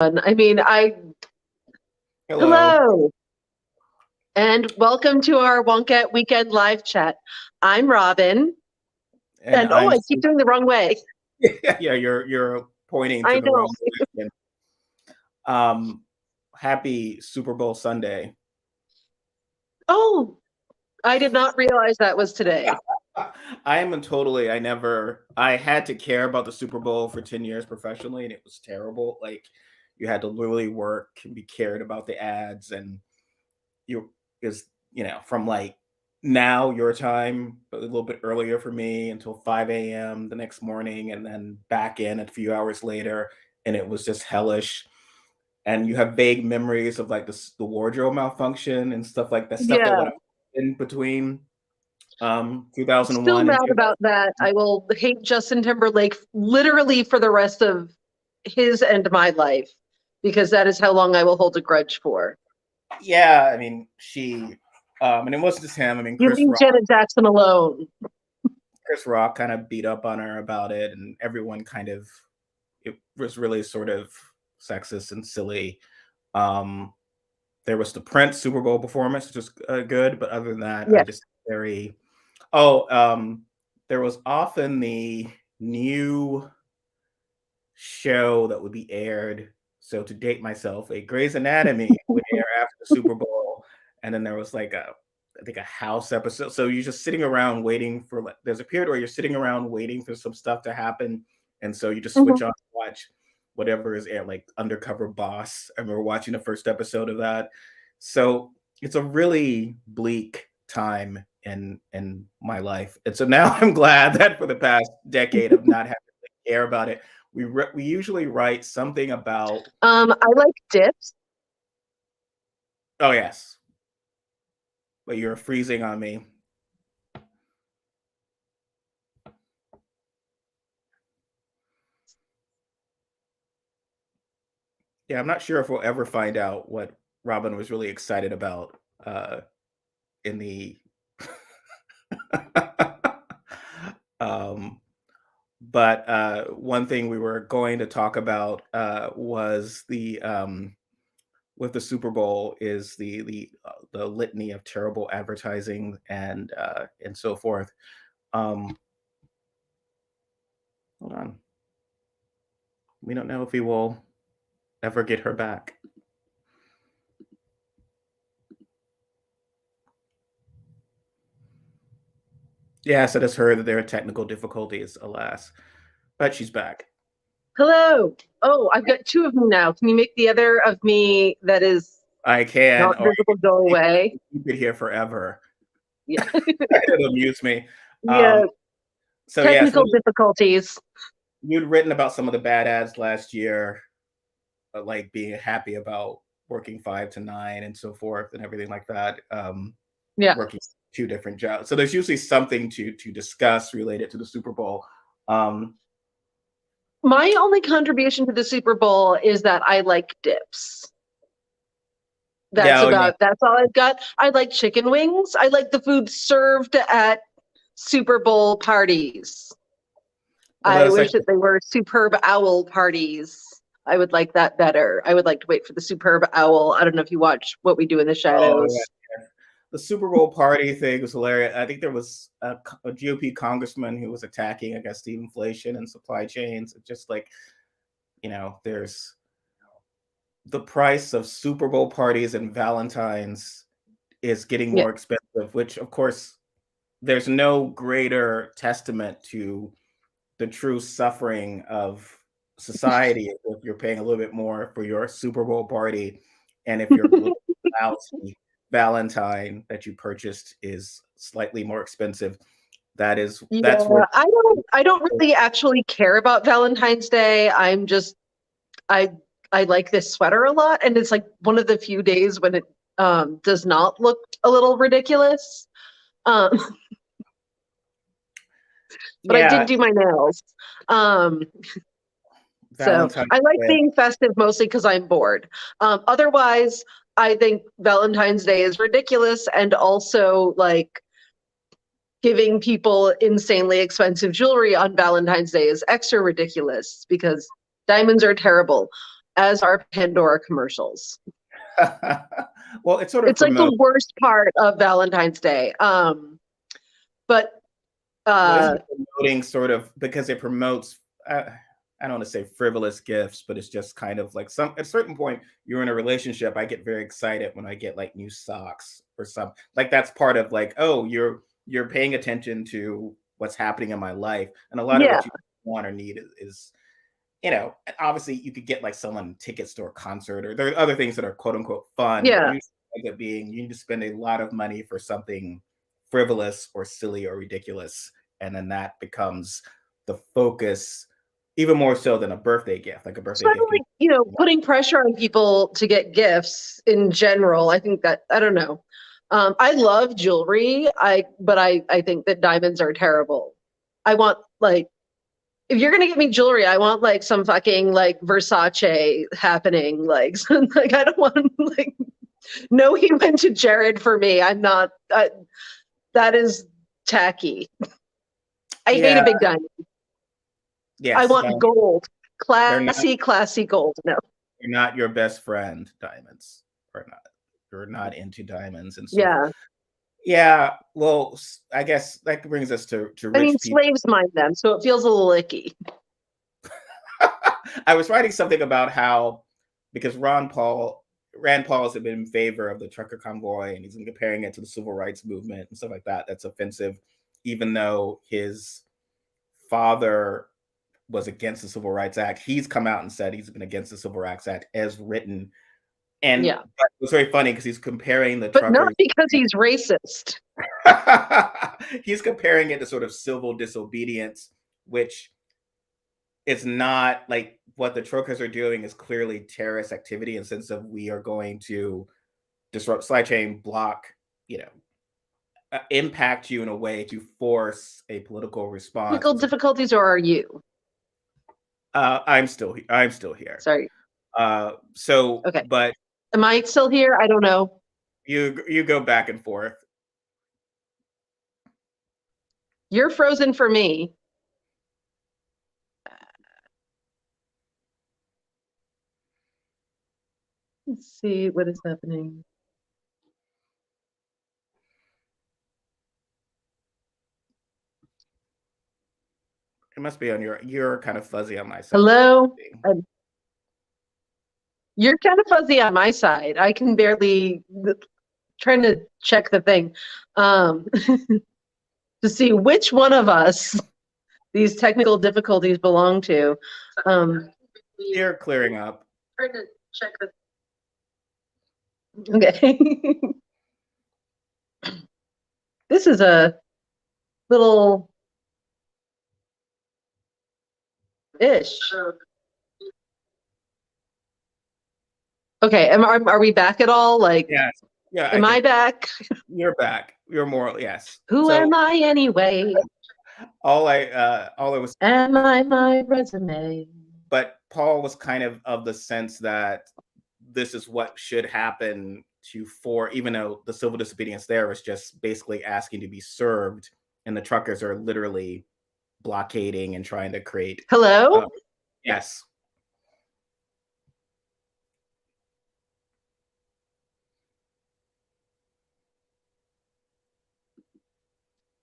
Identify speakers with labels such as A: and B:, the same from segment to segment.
A: I mean,
B: Hello.
A: hello, and welcome to our Wonkette weekend live chat. I'm Robyn,
B: And
A: and I keep doing the wrong way.
B: yeah, you're pointing to
A: I
B: the
A: know.
B: wrong direction. Um, Happy Super Bowl Sunday.
A: Oh, I did not realize that was today.
B: I had to care about the Super Bowl for 10 years professionally, and it was terrible. Like, you had to literally work and be cared about the ads, and you is from like now your time, but a little bit earlier for me until 5 a.m. the next morning, and then back in a few hours later, and it was just hellish. And you have vague memories of like the wardrobe malfunction and stuff like that, stuff that
A: Yeah,
B: went on in between
A: still
B: 2001 and
A: mad about that. I will hate Justin Timberlake literally for the rest of his and my life because that is how long I will hold a grudge for.
B: yeah, I mean, and it wasn't just him. I mean,
A: You leave Janet Jackson alone.
B: Chris Rock kind of beat up on her about it, and everyone it was really sort of sexist and silly. Um, there was the Prince Super Bowl performance, which was good, but other than that, I
A: Yeah.
B: just very. Oh, there was often the new show that would be aired. So to date myself, a Grey's Anatomy would air after the Super Bowl, and then there was like I think a house episode. So you're just sitting around waiting for like there's a period where you're sitting around waiting for some stuff to happen, and so you just switch on to watch whatever is aired, like Undercover Boss. I remember watching the first episode of that. So it's a really bleak time in my life, and so now I'm glad that for the past decade of not having to care about it, we usually write something about.
A: I like dips.
B: Oh yes, but you're freezing on me. Yeah, I'm not sure if we'll ever find out what Robyn was really excited about in the. um, but one thing we were going to talk about was the with the Super Bowl is the litany of terrible advertising and so forth. Um, Hold on, we don't know if we will ever get her back. Yes, it has heard that there are technical difficulties, alas, but she's back.
A: Hello. Oh, I've got two of them now. Can you make the other of me that is
B: I can,
A: not
B: or
A: visible go away?
B: keep it here forever.
A: Yeah.
B: It'll amuse me.
A: Yeah.
B: Um, so yes,
A: Technical difficulties.
B: you'd written about some of the bad ads last year, like being happy about working 5 to 9 and so forth and everything like that.
A: Yeah.
B: Working two different jobs. So there's usually something to discuss related to the Super Bowl. Um,
A: My only contribution to the Super Bowl is that I like dips.
B: yeah, oh, yeah.
A: That's all I've got. I like chicken wings. I like the food served at Super Bowl parties. I wish that they were superb owl parties. I would like that better. I would like to wait for the superb owl. I don't know if you watch What We Do in the
B: Oh,
A: Shadows.
B: yeah. The Super Bowl party thing was hilarious. I think there was a GOP congressman who was attacking, I guess, the inflation and supply chains. Just like, there's the price of Super Bowl parties and Valentines is getting
A: Yeah.
B: more expensive, which, of course, there's no greater testament to the true suffering of society if you're paying a little bit more for your Super Bowl party, and if your lousy Valentine that you purchased is slightly more expensive. That's where.
A: I don't really actually care about Valentine's Day. I I like this sweater a lot, and it's like one of the few days when it does not look a little ridiculous. Um, but I did
B: Yeah,
A: do my nails. Um, so
B: Valentine's
A: I like
B: Day.
A: being festive mostly because I'm bored. Otherwise, I think Valentine's Day is ridiculous, and also like giving people insanely expensive jewelry on Valentine's Day is extra ridiculous because diamonds are terrible. as are Pandora commercials.
B: Well, it sort of
A: It's like the worst part of Valentine's Day. But
B: isn't promoting sort of, because it promotes, I don't want to say frivolous gifts, but it's just kind of like at a certain point you're in a relationship. I get very excited when I get like new socks or something. Like that's part of like, oh, you're paying attention to what's happening in my life, and a lot of what you want or need is obviously you could get like someone tickets to a concert, or there are other things that are quote unquote fun.
A: Yeah.
B: But you need to spend a lot of money for something frivolous or silly or ridiculous, and then that becomes the focus, even more so than a birthday gift. Like a birthday gift,
A: like putting pressure on people to get gifts in general. I think that, I don't know. I love jewelry. But I think that diamonds are terrible. I want, like, if you're gonna get me jewelry, I want like some fucking like Versace happening. Like, like I don't want like. No, he went to Jared for me. I'm not. That is tacky. I hate a big diamond.
B: Yes,
A: I want gold, classy gold. No,
B: you're not your best friend. Diamonds or not. You're not into diamonds, and so yeah. Well, I guess that brings us to rich people.
A: Slaves mind them, so it feels a little icky.
B: I was writing something about how, because Rand Paul has been in favor of the trucker convoy, and he's been comparing it to the civil rights movement and stuff like that. That's offensive, even though his father was against the Civil Rights Act. He's come out and said he's been against the Civil Rights Act as written. And it was very funny because he's comparing the truckers.
A: But not because he's racist.
B: He's comparing it to sort of civil disobedience, which is not like what the truckers are doing is clearly terrorist activity in the sense of we are going to disrupt supply chain, block, impact you in a way to force a political response.
A: Technical difficulties, or are you?
B: I'm still here.
A: Sorry.
B: So
A: okay.
B: But
A: am I still here? I don't know.
B: You go back and forth.
A: You're frozen for me. Let's see what is happening.
B: It must be on you're kind of fuzzy on my side.
A: Hello? You're kind of fuzzy on my side. I can barely trying to check the thing to see which one of us these technical difficulties belong to.
B: You're clearing up.
A: Trying to check the okay. This is a little ish. Okay, are we back at all? Like,
B: yes. Yeah.
A: Am I back?
B: You're back. You're more, yes.
A: Who am I anyway?
B: All I was.
A: Am I my resume?
B: But Paul was kind of the sense that this is what should happen even though the civil disobedience there was just basically asking to be served, and the truckers are literally blockading and trying to create.
A: Hello?
B: Yes.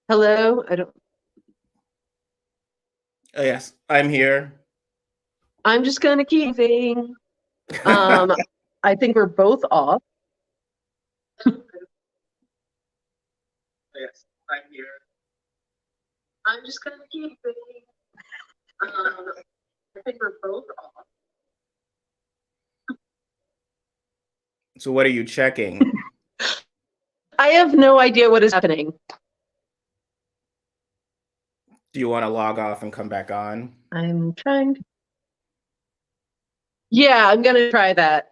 A: Hello? I don't.
B: Yes, I'm here.
A: I'm just going to keep thinking. I think we're both off.
B: Yes, I'm here.
A: I'm just going to keep thinking. I think we're both off.
B: So what are you checking?
A: I have no idea what is happening.
B: Do you want to log off and come back on?
A: I'm trying. Yeah, I'm going to try that.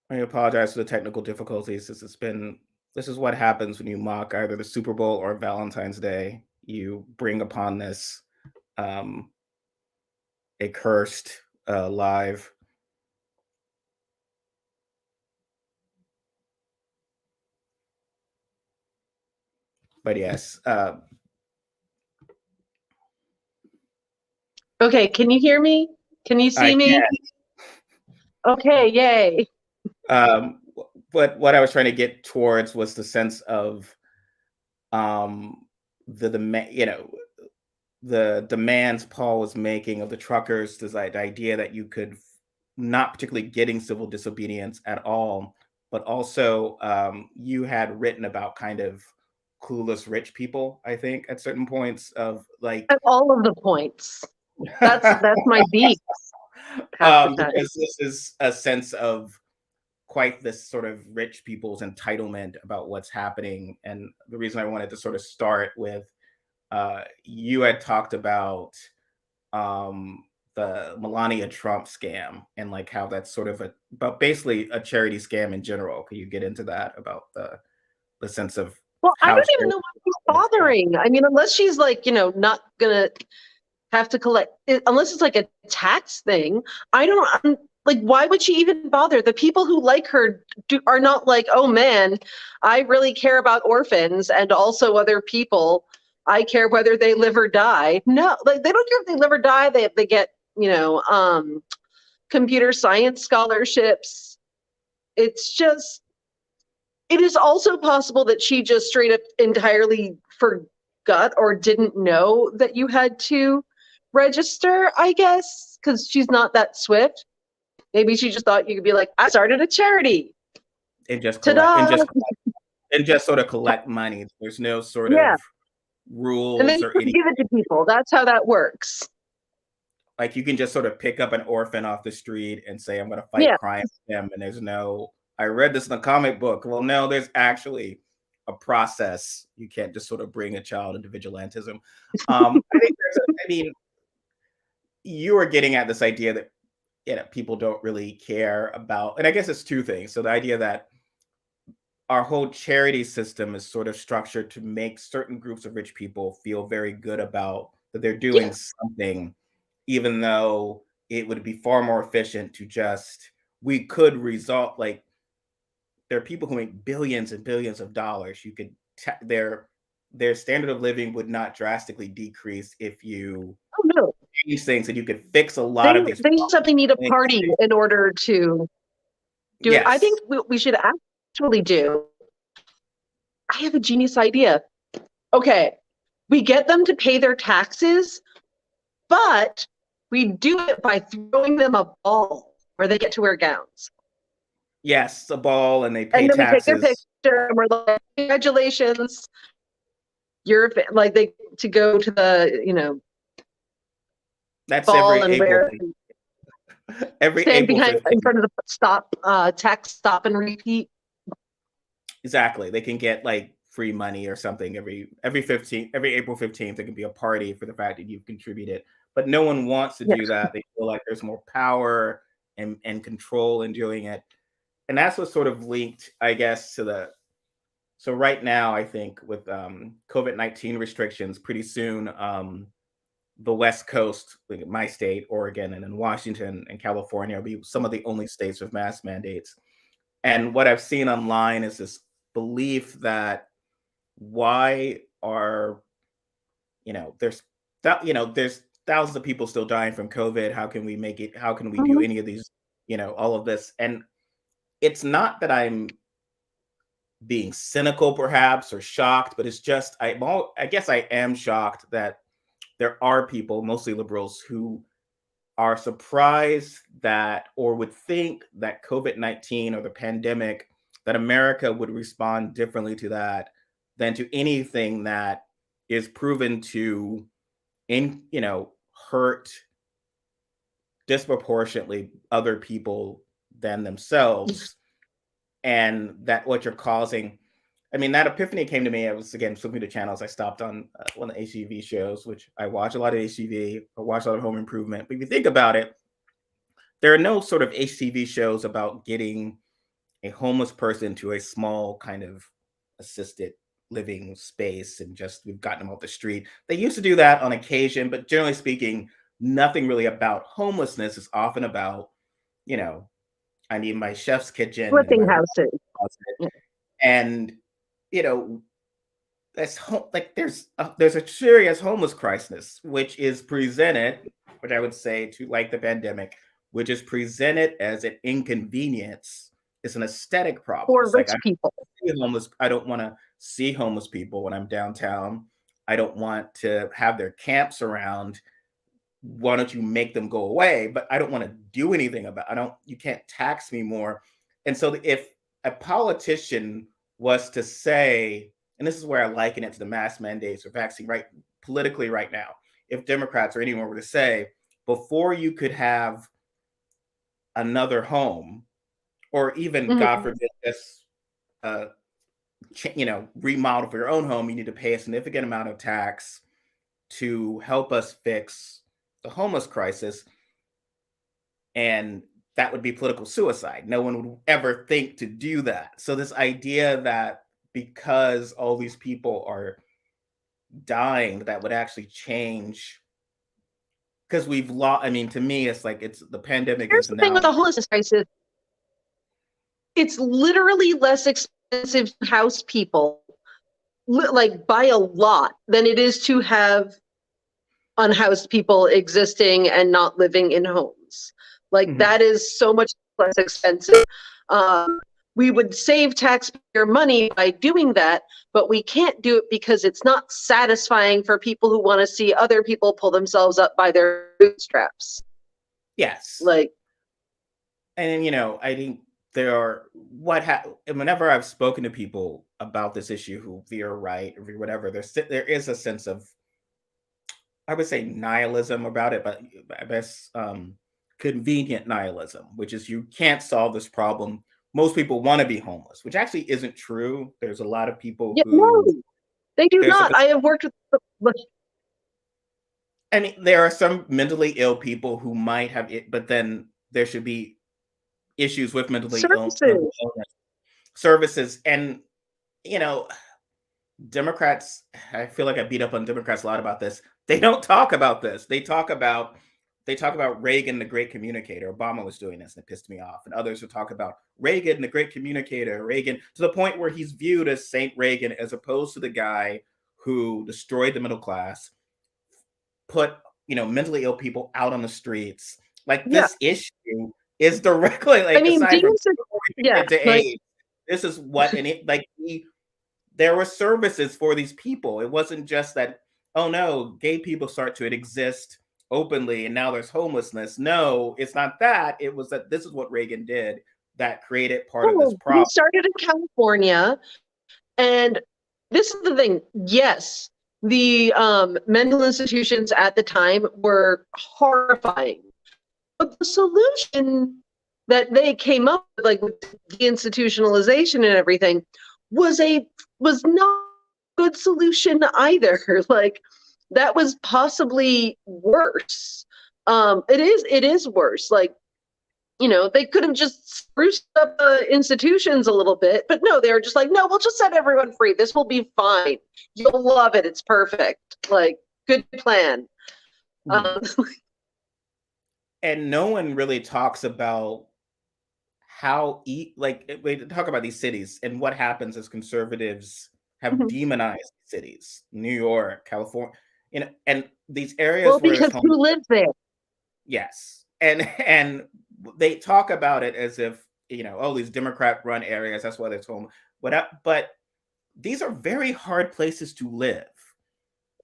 B: I apologize for the technical difficulties. This is what happens when you mock either the Super Bowl or Valentine's Day. You bring upon this a cursed live. But yes.
A: Okay, can you hear me? Can you see
B: I
A: me? Okay, yay.
B: But what I was trying to get towards was the sense of the demands Paul was making of the truckers, the idea that you could not particularly getting civil disobedience at all, but also you had written about kind of clueless rich people, I think, at certain points of like
A: At all of the points. That's my beat. Half the time.
B: because this is a sense of quite this sort of rich people's entitlement about what's happening. And the reason I wanted to sort of start with you had talked about the Melania Trump scam and like how that's sort of but basically a charity scam in general. Could you get into that about the sense of
A: well, I don't even know why she's bothering. I mean, unless she's like, not gonna have to collect it, unless it's like a tax thing. I'm like, why would she even bother? The people who like her are not like, oh man, I really care about orphans and also other people. I care whether they live or die. No, like they don't care if they live or die. They get, computer science scholarships. It's just, it is also possible that she just straight up entirely forgot or didn't know that you had to register, I guess, because she's not that swift. Maybe she just thought you could be like, I started a charity.
B: And just collect and just sort of collect money. There's no sort of rules
A: and then
B: or
A: you give it to people. That's how that works.
B: Like you can just sort of pick up an orphan off the street and say, I'm going to fight crime with them. And there's no, I read this in a comic book. Well, no, there's actually a process. You can't just sort of bring a child into vigilantism. I mean, you are getting at this idea that people don't really care about, and I guess it's two things. So the idea that our whole charity system is sort of structured to make certain groups of rich people feel very good about that they're doing something, even though it would be far more efficient to just, we could result, like there are people who make billions and billions of dollars. You could, their standard of living would not drastically decrease if you these things, and you could fix a lot of these.
A: They simply need a party in order to do it. I think we should actually do. I have a genius idea. Okay, we get them to pay their taxes, but we do it by throwing them a ball where they get to wear gowns.
B: Yes, a ball, and they pay taxes.
A: And then we take their picture, and we're like, congratulations. You're like to go to the,
B: that's
A: ball
B: every
A: and wear
B: every
A: stand
B: April
A: behind
B: 15th.
A: in front of the tax stop and repeat.
B: Exactly. They can get like free money or something every April 15th. It can be a party for the fact that you've contributed. But no one wants to do that. They feel like there's more power and control in doing it. And that's what's sort of linked, I guess, to so right now, I think with COVID-19 restrictions, pretty soon the West Coast, like my state, Oregon, and then Washington and California will be some of the only states with mask mandates. And what I've seen online is this belief that why are, there's thousands of people still dying from COVID. How can we make it? How can we do any of these, all of this? And it's not that I'm being cynical perhaps or shocked, but it's just, I guess I am shocked that there are people, mostly liberals, who are surprised that or would think that COVID-19 or the pandemic, that America would respond differently to that than to anything that is proven to hurt disproportionately other people than themselves. And that what you're causing, I mean, that epiphany came to me. I was, again, flipping to channels. I stopped on one of the HGV shows, which I watch a lot of HGV. I watch a lot of Home Improvement. But if you think about it, there are no sort of HGV shows about getting a homeless person to a small kind of assisted living space and just we've gotten them off the street. They used to do that on occasion, but generally speaking, nothing really about homelessness. Is often about, I need my chef's kitchen,
A: flipping houses.
B: And, there's a serious homeless crisis, which is presented, which I would say to like the pandemic, which is presented as an inconvenience. It's an aesthetic problem.
A: For
B: It's like
A: rich people.
B: I don't want to see homeless people when I'm downtown. I don't want to have their camps around. Why don't you make them go away? But I don't want to do anything about it. You can't tax me more. And so if a politician was to say, and this is where I liken it to the mass mandates or vaccine, right? Politically right now, if Democrats or anyone were to say, before you could have another home, or even God forbid this, remodel for your own home, you need to pay a significant amount of tax to help us fix the homeless crisis. And that would be political suicide. No one would ever think to do that. So this idea that because all these people are dying, that would actually change, because we've lost. I mean, to me, it's like the pandemic.
A: Here's the thing with the homelessness crisis. It's literally less expensive to house people, like by a lot, than it is to have unhoused people existing and not living in homes. Like that is so much less expensive. We would save taxpayer money by doing that, but we can't do it because it's not satisfying for people who want to see other people pull themselves up by their bootstraps.
B: Yes. And I think whenever I've spoken to people about this issue who veer right or veer whatever, there is a sense of, I would say, nihilism about it, but I guess convenient nihilism, which is you can't solve this problem. Most people want to be homeless, which actually isn't true. There's a lot of people who...
A: No, they do not. I have worked with...
B: I mean, there are some mentally ill people who might have it, but then there should be issues with mental illness services. And, Democrats, I feel like I beat up on Democrats a lot about this. They don't talk about this. They talk about Reagan, the great communicator. Obama was doing this and it pissed me off. And others will talk about Reagan, the great communicator, Reagan, to the point where he's viewed as Saint Reagan, as opposed to the guy who destroyed the middle class, put, mentally ill people out on the streets. This issue is directly aside from AIDS, this is what, and there were services for these people. It wasn't just that, oh no, gay people start to exist openly and now there's homelessness. No, it's not that. It was that this is what Reagan did that created part of this problem.
A: He started in California, and this is the thing. Yes, the mental institutions at the time were horrifying, but the solution that they came up with, with deinstitutionalization and everything, was not a good solution either. That was possibly worse. It is worse. They could have just spruced up the institutions a little bit, but no, they were just like, no, we'll just set everyone free. This will be fine. You'll love it. It's perfect. Good plan.
B: And no one really talks about how we talk about these cities and what happens as conservatives have demonized cities, New York, California, and these areas.
A: Well, because who lives there?
B: Yes, and they talk about it as if these Democrat-run areas, that's why it's home. But these are very hard places to live,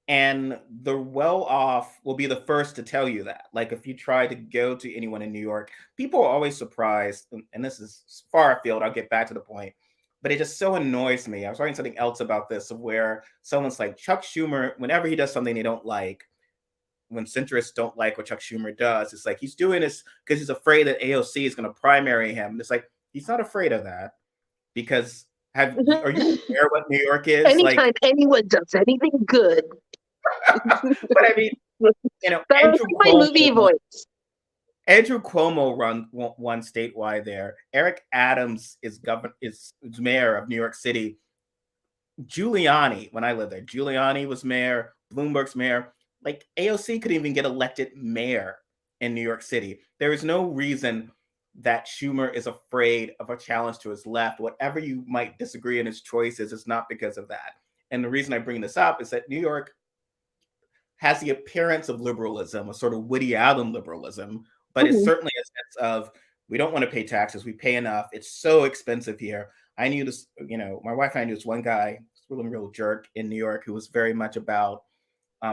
B: and the well-off will be the first to tell you that. If you try to go to anyone in New York, people are always surprised, and this is far afield, I'll get back to the point, but it just so annoys me. I was writing something else about this, of where someone's like, Chuck Schumer, whenever he does something they don't like, when centrists don't like what Chuck Schumer does, it's like he's doing this because he's afraid that AOC is going to primary him. And it's like, he's not afraid of that, because are you aware what New York is?
A: Anytime anyone does anything good.
B: But I mean,
A: that's my movie voice.
B: Andrew Cuomo won statewide there. Eric Adams is mayor of New York City. Giuliani, when I lived there, Giuliani was mayor. Bloomberg's mayor. AOC couldn't even get elected mayor in New York City. There is no reason that Schumer is afraid of a challenge to his left. Whatever you might disagree in his choices, it's not because of that. and the reason I bring this up is that New York has the appearance of liberalism, a sort of Woody Allen liberalism, but it's
A: Mhm.
B: certainly a sense of we don't want to pay taxes, we pay enough. It's so expensive here. I knew this, my wife and I knew this one guy, really real jerk in New York, who was very much about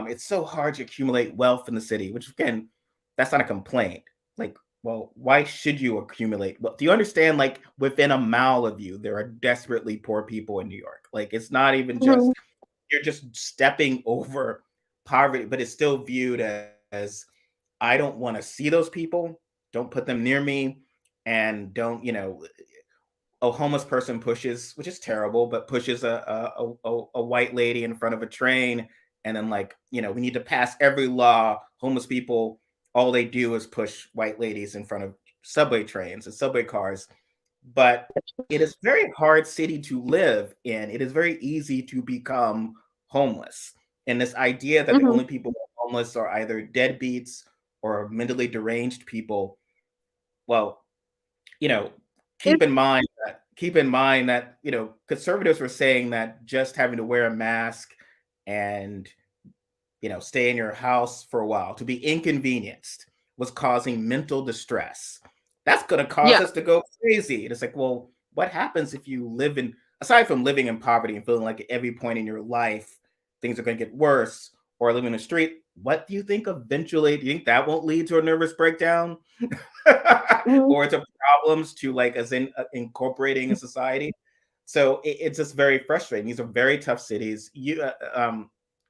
B: it's so hard to accumulate wealth in the city, which again, that's not a complaint. Like, well, why should you accumulate? Well, do you understand? Like, within a mile of you, there are desperately poor people in New York. Like, it's not even just
A: Mhm.
B: you're just stepping over poverty, but it's still viewed as I don't want to see those people. Don't put them near me, and don't a homeless person pushes, which is terrible, but pushes a white lady in front of a train, and then we need to pass every law. Homeless people, all they do is push white ladies in front of subway trains and subway cars. But it is very hard city to live in. It is very easy to become homeless. And this idea that the
A: Mhm.
B: only people who are homeless are either deadbeats or mentally deranged people. Well, you know,
A: It,
B: keep in mind that, conservatives were saying that just having to wear a mask and, stay in your house for a while to be inconvenienced was causing mental distress. That's going to cause
A: yeah.
B: us to go crazy. And it's like, well, what happens if you live in, aside from living in poverty and feeling like at every point in your life things are going to get worse, or living in the street? What do you think eventually? Do you think that won't lead to a nervous breakdown?
A: Mhm.
B: Or to problems to like as in incorporating in society. So it's just very frustrating. These are very tough cities.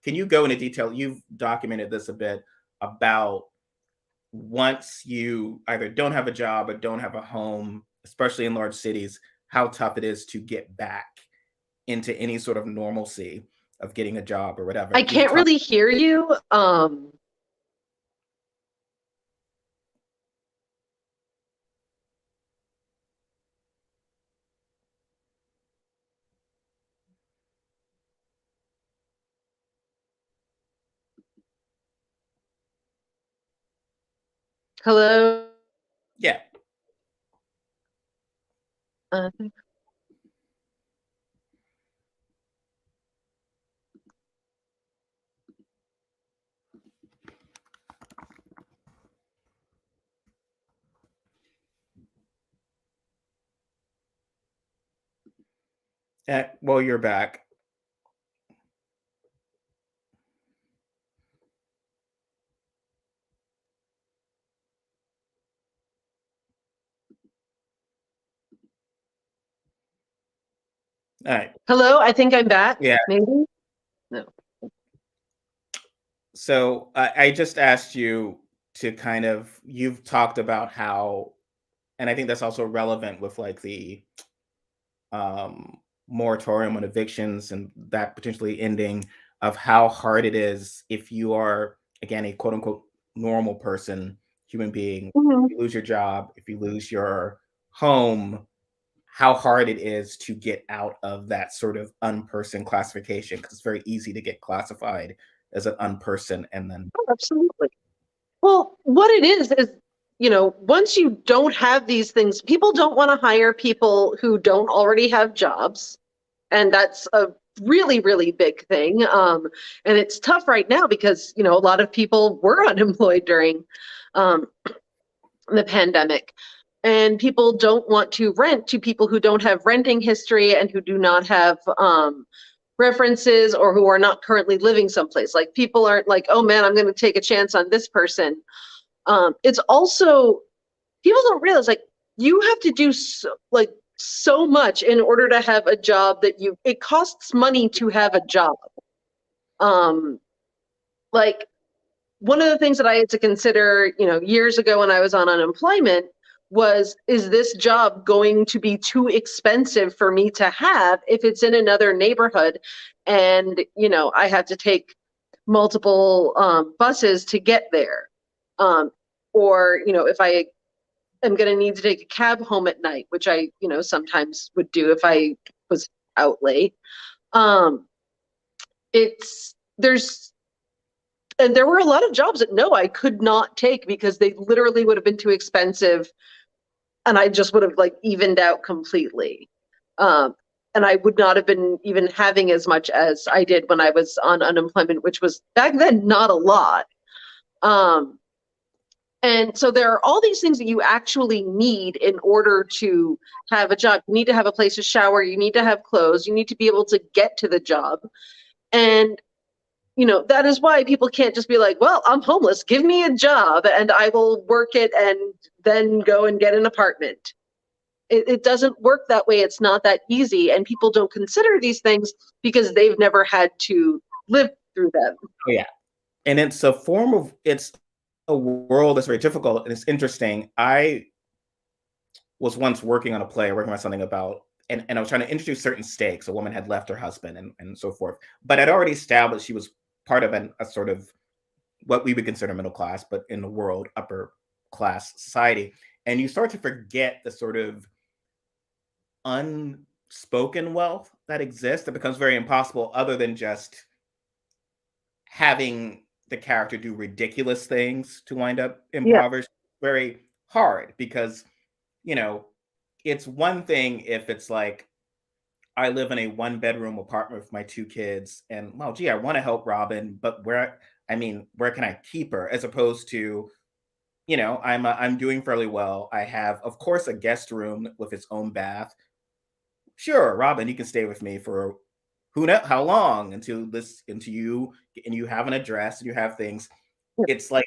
B: Can you go into detail? You've documented this a bit about once you either don't have a job or don't have a home, especially in large cities, how tough it is to get back into any sort of normalcy of getting a job or whatever.
A: I
B: You've
A: can't
B: talked.
A: really hear you. Hello.
B: Yeah.
A: Uh,
B: Well, you're back. All right.
A: Hello. I think I'm back.
B: Yeah.
A: Maybe. No.
B: So I just asked you to you've talked about how, and I think that's also relevant with like the um, moratorium on evictions and that potentially ending, of how hard it is if you are, again, a quote unquote normal person, human being,
A: Mhm.
B: you lose your job, if you lose your home, how hard it is to get out of that sort of unperson classification, because it's very easy to get classified as an unperson and then
A: Oh, absolutely. Well, what it is, once you don't have these things, people don't want to hire people who don't already have jobs. And that's a really, really big thing. And it's tough right now because, a lot of people were unemployed during um, the pandemic. And people don't want to rent to people who don't have renting history and who do not have references or who are not currently living someplace. Like people aren't like, oh man, I'm going to take a chance on this person. It's also, people don't realize like you have to do so much in order to have a job it costs money to have a job. Like one of the things that I had to consider, years ago when I was on unemployment was, is this job going to be too expensive for me to have if it's in another neighborhood? And, I have to take multiple buses to get there. Or, if I am going to need to take a cab home at night, which I, sometimes would do if I was out late. Um, there's and there were a lot of jobs that no, I could not take because they literally would have been too expensive, and I just would have like evened out completely. Um, and I would not have been even having as much as I did when I was on unemployment, which was back then not a lot. And so there are all these things that you actually need in order to have a job. You need to have a place to shower. You need to have clothes. You need to be able to get to the job. And, that is why people can't just be like, well, I'm homeless. Give me a job and I will work it and then go and get an apartment. It doesn't work that way. It's not that easy. And people don't consider these things because they've never had to live through them.
B: Oh, yeah. And it's a world that's very difficult, and it's interesting. I was once working on a play, working on something about, and I was trying to introduce certain stakes. A woman had left her husband and so forth, but I'd already established she was part of a sort of what we would consider middle class, but in the world, upper class society. And you start to forget the sort of unspoken wealth that exists that becomes very impossible other than just having the character do ridiculous things to wind up impoverished. Very hard because, it's one thing if it's like, I live in a 1-bedroom apartment with my 2 kids and, well, gee, I want to help Robyn, but where can I keep her? As opposed to, I'm doing fairly well. I have, of course, a guest room with its own bath. Sure, Robyn, you can stay with me for who knows how long until you have an address and you have things. It's like,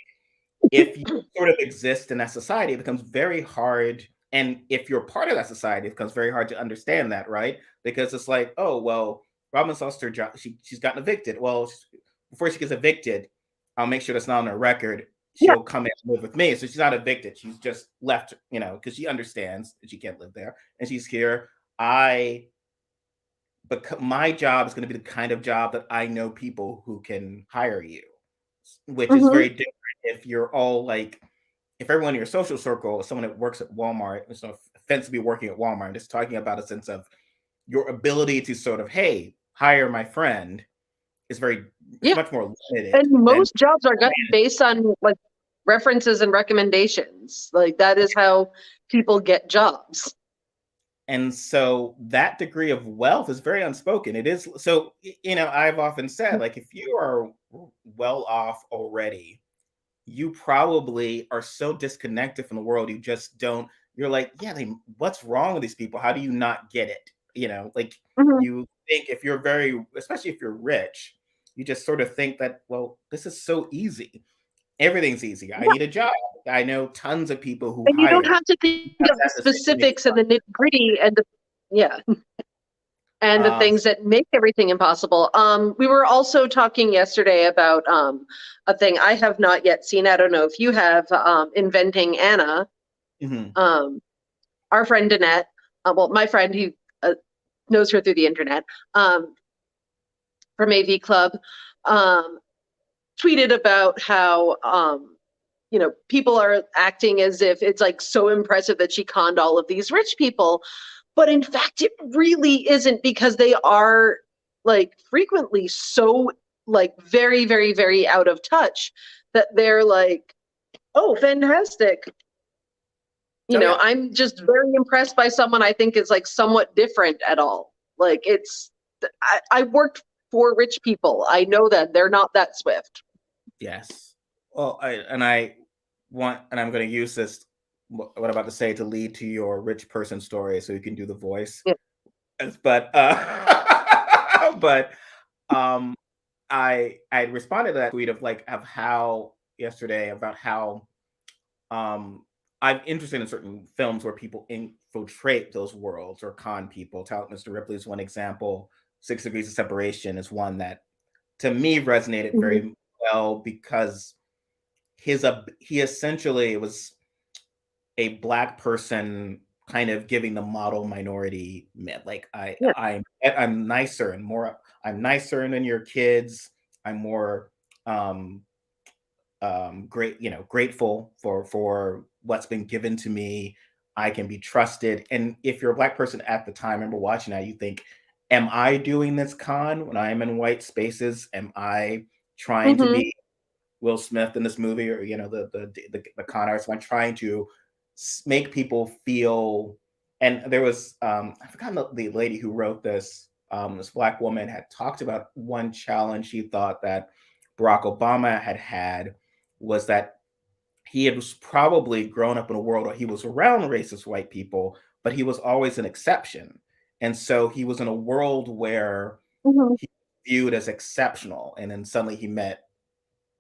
B: if you sort of exist in that society, it becomes very hard. And if you're part of that society, it becomes very hard to understand that, right? Because it's like, oh, well, Robyn's lost her job. She's gotten evicted. Well, before she gets evicted, I'll make sure that's not on her record. She'll come in and live with me. So she's not evicted. She's just left, because she understands that she can't live there. And she's here. But my job is going to be the kind of job that I know people who can hire you, which is very different if you're all like, if everyone in your social circle is someone that works at Walmart. It's no offense to be working at Walmart. I'm just talking about a sense of your ability to sort of, hey, hire my friend is much more limited.
A: And most jobs are based on like references and recommendations. Like that is how people get jobs.
B: And so that degree of wealth is very unspoken. It is. So, I've often said, like, if you are well off already, you probably are so disconnected from the world. You just don't, you're like, yeah, what's wrong with these people? How do you not get it? You think if you're especially if you're rich, you just sort of think that, well, this is so easy. Everything's easy. I need a job. I know tons of people who
A: and you don't have to think of the specifics and the nitty gritty and the things that make everything impossible. We were also talking yesterday about a thing I have not yet seen. I don't know if you have, Inventing Anna. Our friend Danette, my friend who knows her through the internet, from AV Club, tweeted about how people are acting as if it's like so impressive that she conned all of these rich people. But in fact, it really isn't, because they are like frequently so like very, very, very out of touch that they're like, oh, fantastic. I'm just very impressed by someone I think is like somewhat different at all. Like I worked for rich people. I know that they're not that swift.
B: Yes. Well, I'm going to use this, what I'm about to say, to lead to your rich person story, so you can do the voice.
A: Yeah.
B: But I responded to that tweet of how yesterday about how I'm interested in certain films where people infiltrate those worlds or con people. Mr. Ripley is one example. 6 Degrees of Separation is one that to me resonated very well, because he essentially was a Black person kind of giving the model minority myth. Like I'm nicer and more, I'm nicer than your kids. I'm more grateful for what's been given to me. I can be trusted. And if you're a Black person at the time, I remember watching that, you think, am I doing this con when I'm in white spaces? Am I trying to be Will Smith in this movie, or the con artist? Am I trying to make people feel And there was I forgot the lady who wrote this. This Black woman had talked about one challenge she thought that Barack Obama had was that he had was probably grown up in a world where he was around racist white people, but he was always an exception. And so he was in a world where
A: Mhm.
B: he was viewed as exceptional. And then suddenly he met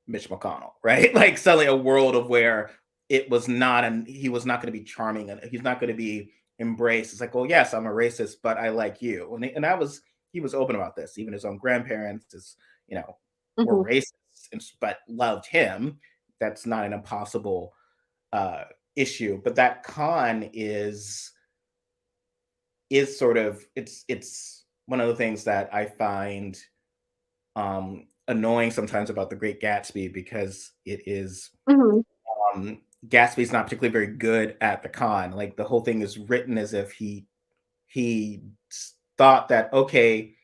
B: Mitch McConnell, right? Like suddenly a world of where it was not, and he was not going to be charming and he's not going to be embraced. It's like, well, yes, I'm a racist, but I like you. And that was, he was open about this. Even his own grandparents, you know, were
A: Mhm.
B: racist, but loved him. That's not an impossible issue. But that con is sort of, it's one of the things that I find annoying sometimes about The Great Gatsby, because it is
A: Mhm.
B: Gatsby's not particularly very good at the con. Like the whole thing is written as if he thought that, okay,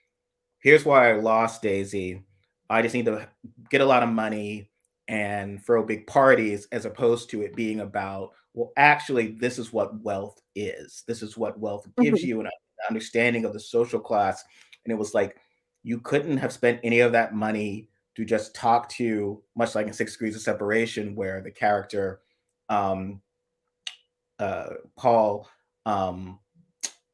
B: here's why I lost Daisy. I just need to get a lot of money and throw big parties, as opposed to it being about, well, actually, this is what wealth is. This is what wealth gives
A: Mhm.
B: you, an understanding of the social class. And it was like, you couldn't have spent any of that money to just talk to, much like in 6 Degrees of Separation, where the character, um, Paul, um,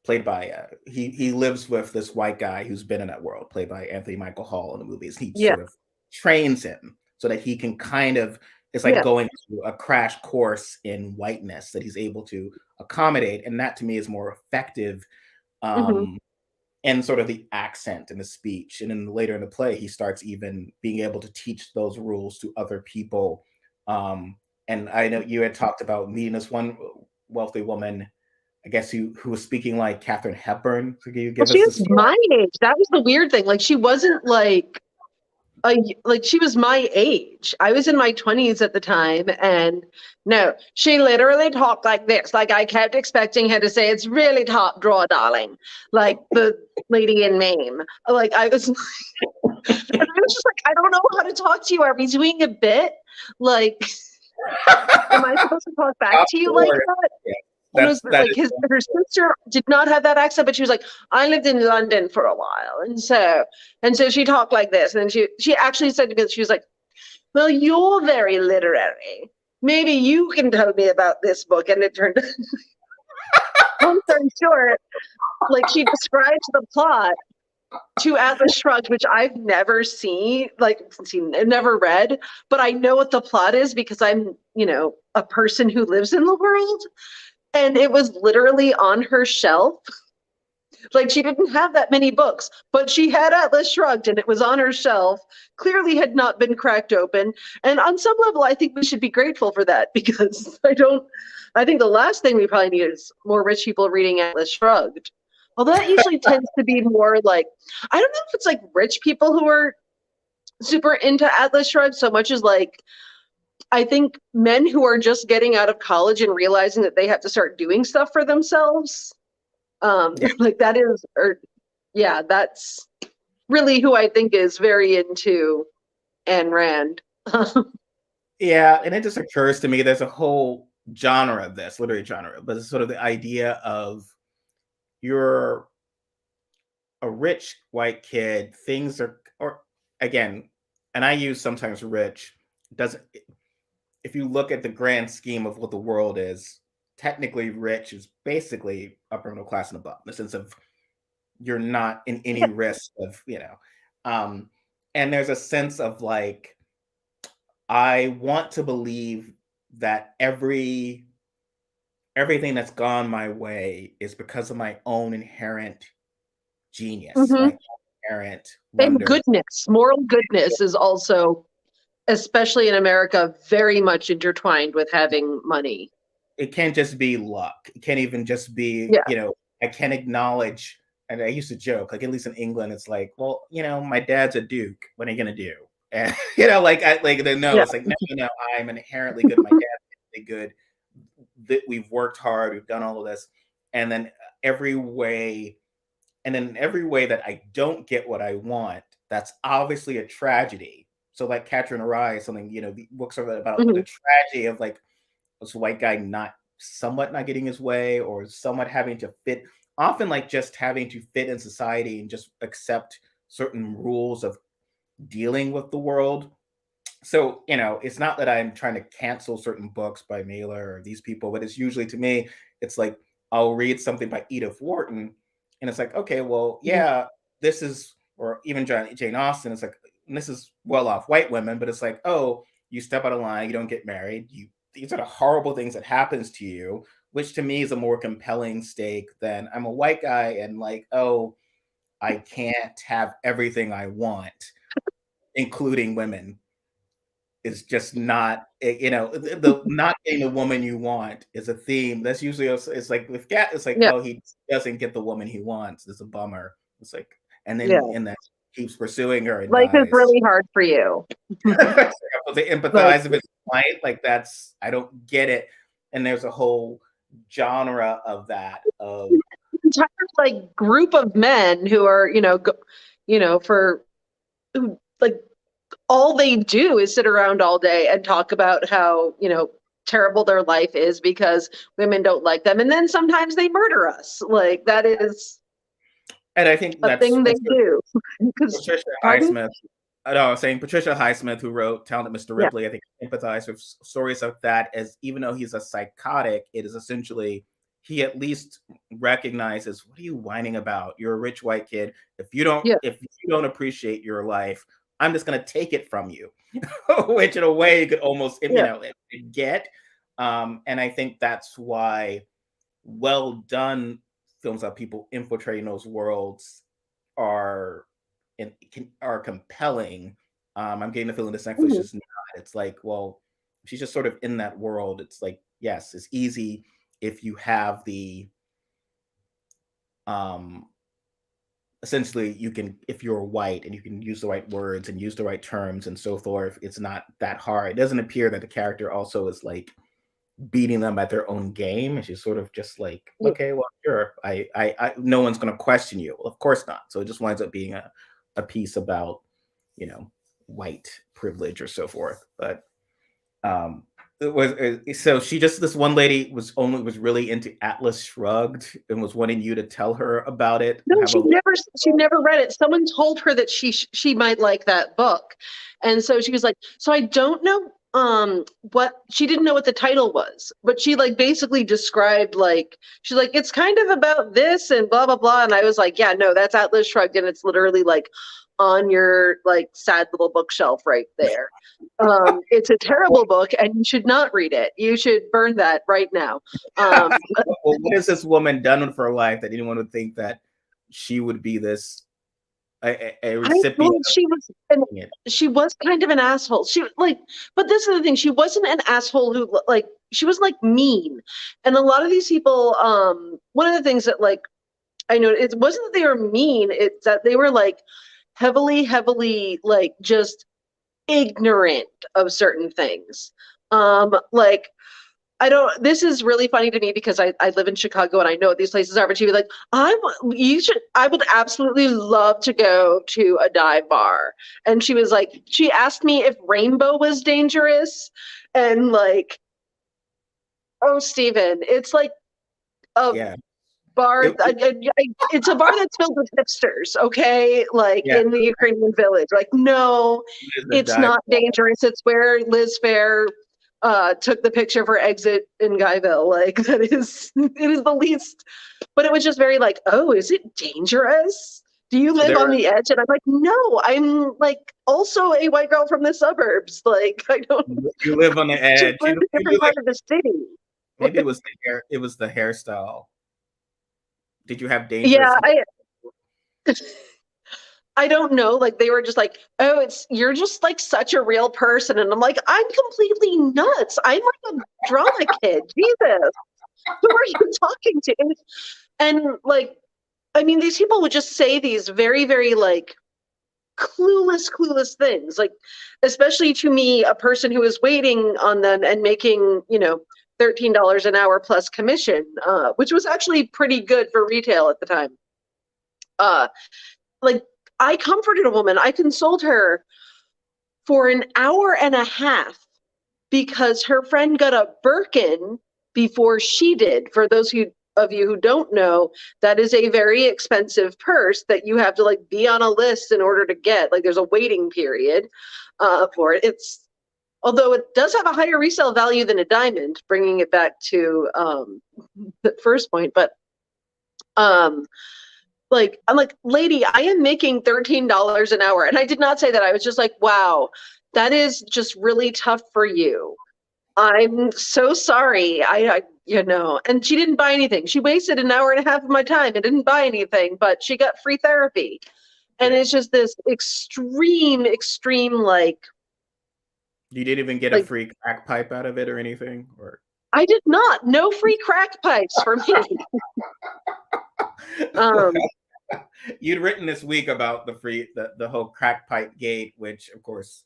B: played by he lives with this white guy who's been in that world, played by Anthony Michael Hall in the movies. He
A: Yeah.
B: sort of trains him so that he can kind of, it's like
A: Yeah.
B: going through a crash course in whiteness that he's able to accommodate. And that to me is more effective,
A: Mhm.
B: um and sort of the accent and the speech. And then later in the play, he starts even being able to teach those rules to other people. Um, and I know you had talked about meeting this one wealthy woman, I guess, who was speaking like Katharine Hepburn. So can you
A: Well,
B: give
A: she
B: us the
A: was
B: story?
A: my age. That was the weird thing. Like, she wasn't like she was my age. I was in my 20s at the time, and no, she literally talked like this. Like, I kept expecting her to say, "It's really top drawer, darling," like the lady in Mame. Like, I was, and I was just like, I don't know how to talk to you. Are we doing a bit? Like, am I supposed to talk back
B: Of
A: to you like
B: course.
A: that?
B: Yeah,
A: And it was
B: that
A: like
B: is
A: her sister did not have that accent, but she was like, I lived in London for a while. And so she talked like this. And she actually said to me, she was like, well, you're very literary. Maybe you can tell me about this book. And it turned long story short, like, she described the plot to Atlas Shrugged, which I've never never read, but I know what the plot is because I'm, a person who lives in the world. And it was literally on her shelf. Like, she didn't have that many books, but she had Atlas Shrugged and it was on her shelf, clearly had not been cracked open. And on some level, I think we should be grateful for that, because I think the last thing we probably need is more rich people reading Atlas Shrugged. Although that usually tends to be more like, I don't know if it's like rich people who are super into Atlas Shrugged so much as like, I think men who are just getting out of college and realizing that they have to start doing stuff for themselves.
B: yeah.
A: Like that is, or yeah, that's really who I think is very into Ayn Rand.
B: Yeah, and it just occurs to me there's a whole genre of this, literary genre, but it's sort of the idea of you're a rich white kid, things are, or again, and I use sometimes rich, doesn't, if you look at the grand scheme of what the world is, technically rich is basically upper middle class and above, in the sense of you're not in any risk of, and there's a sense of like, I want to believe that everything that's gone my way is because of my own inherent genius,
A: Hmm.
B: my inherent
A: And
B: wonder.
A: goodness, moral goodness is also, especially in America, very much intertwined with having money.
B: It can't just be luck. It can't even just be,
A: Yeah.
B: I can't acknowledge, and I used to joke, like at least in England, it's like, well, my dad's a duke. What are you gonna do? And like no,
A: Yeah.
B: it's like, no, no, I'm inherently good. My dad's inherently good. That we've worked hard, we've done all of this, and then every way, every way that I don't get what I want, that's obviously a tragedy. So like Catcher in the Rye, something, the books are about the
A: Hmm.
B: tragedy of like this white guy not somewhat not getting his way or somewhat having to fit, often like just having to fit in society and just accept certain rules of dealing with the world. So, it's not that I'm trying to cancel certain books by Mailer or these people, but it's usually, to me, it's like I'll read something by Edith Wharton, and it's like, okay, well, yeah, this is, or even Jane Austen, it's like, this is well-off white women, but it's like, oh, you step out of line, you don't get married, these are the horrible things that happens to you, which to me is a more compelling stake than I'm a white guy and like, oh, I can't have everything I want, including women. Is just not, the not getting the woman you want is a theme. That's usually it's like with Gat, it's like,
A: Yeah.
B: oh, he doesn't get the woman he wants. It's a bummer. It's like, and
A: Yeah.
B: then that keeps pursuing her and
A: Life is
B: dies.
A: really hard for you.
B: They empathize with his plight. Like I don't get it. And there's a whole genre of that. Of
A: Entire like group of men who are, for who like all they do is sit around all day and talk about how, terrible their life is because women don't like them. And then sometimes they murder us. Like that is
B: and I think
A: a thing they do.
B: Patricia Highsmith. I was saying Patricia Highsmith, who wrote Talented Mr. Ripley, I think empathize with stories of that, as even though he's a psychotic, it is essentially, he at least recognizes, what are you whining about? You're a rich white kid. If you don't appreciate your life, I'm just going to take it from you, which in a way you could almost, get. And I think that's why well done films about people infiltrating those worlds are compelling. I'm getting the feeling this Netflix is not. It's like, well, she's just sort of in that world. It's like, yes, it's easy if you have the essentially you can, if you're white and you can use the right words and use the right terms and so forth, it's not that hard. It doesn't appear that the character also is like beating them at their own game, and she's sort of just like, okay, well, sure, I no one's going to question you. Well, of course not. So it just winds up being a piece about, white privilege or so forth. But it was so she just, this one lady was really into Atlas Shrugged and was wanting you to tell her about it.
A: No, she never read it. Someone told her that she might like that book, and so she was like, so I don't know what, she didn't know what the title was, but she like basically described, like, she's like, it's kind of about this and blah blah blah, and I was like, yeah, no, that's Atlas Shrugged, and it's literally like on your like sad little bookshelf right there. It's a terrible book and you should not read it. You should burn that right now.
B: Well, what has this woman done with her life that anyone would think that she would be this a recipient?
A: She was kind of an asshole. But this is the thing, she wasn't an asshole who like, she was like mean. And a lot of these people, one of the things that like I know, it wasn't that they were mean, it's that they were like heavily like just ignorant of certain things. Like this is really funny to me because I live in Chicago and I know what these places are, but she'd be like, I would absolutely love to go to a dive bar. And she was like, she asked me if Rainbow was dangerous, and like, oh, Stephen, it's like bar. It's a bar that's filled with hipsters, okay? Like in the Ukrainian village. Like, no, it's not dangerous. It's where Liz Phair took the picture of her exit in Guyville. Like, it is the least. But it was just very like, oh, is it dangerous? Do you live on the edge? And I'm like, no, I'm like also a white girl from the suburbs. Like, I don't.
B: You live on the edge.
A: You live in a different part of the city.
B: Maybe it was the hair. It was the hairstyle. Did you have dangerous?
A: Yeah, I don't know. Like, they were just like, oh, you're just like such a real person. And I'm like, I'm completely nuts. I'm like a drama kid. Jesus. Who are you talking to? And like, I mean, these people would just say these very, very like clueless things. Like, especially to me, a person who is waiting on them and making, $13 an hour plus commission, which was actually pretty good for retail at the time. Like, I comforted a woman. I consoled her for an hour and a half because her friend got a Birkin before she did. For those of you who don't know, that is a very expensive purse that you have to like be on a list in order to get. Like there's a waiting period for it. Although it does have a higher resale value than a diamond, bringing it back to the first point. But like, I'm like, lady, I am making $13 an hour. And I did not say that. I was just like, wow, that is just really tough for you. I'm so sorry. I and she didn't buy anything. She wasted an hour and a half of my time and didn't buy anything, but she got free therapy. And it's just this extreme, like.
B: You didn't even get a free crack pipe out of it or anything? Or
A: I did not. No free crack pipes for me.
B: You'd written this week about the whole crack pipe gate, which of course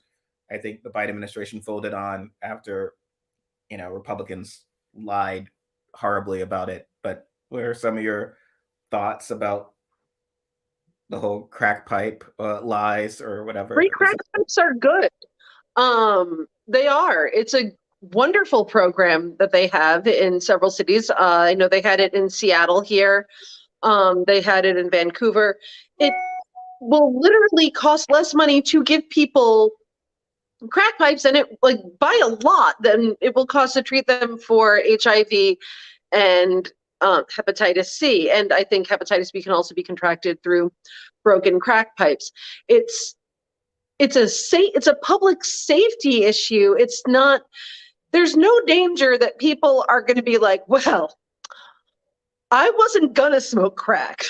B: I think the Biden administration folded on after Republicans lied horribly about it. But what are some of your thoughts about the whole crack pipe lies or whatever?
A: Free crack pipes are good. They are. It's a wonderful program that they have in several cities. I know they had it in Seattle here. They had it in Vancouver. It will literally cost less money to give people crack pipes, and it like by a lot than it will cost to treat them for HIV and hepatitis C. And I think hepatitis B can also be contracted through broken crack pipes. It's a public safety issue. It's not. There's no danger that people are going to be like, well, I wasn't gonna smoke crack.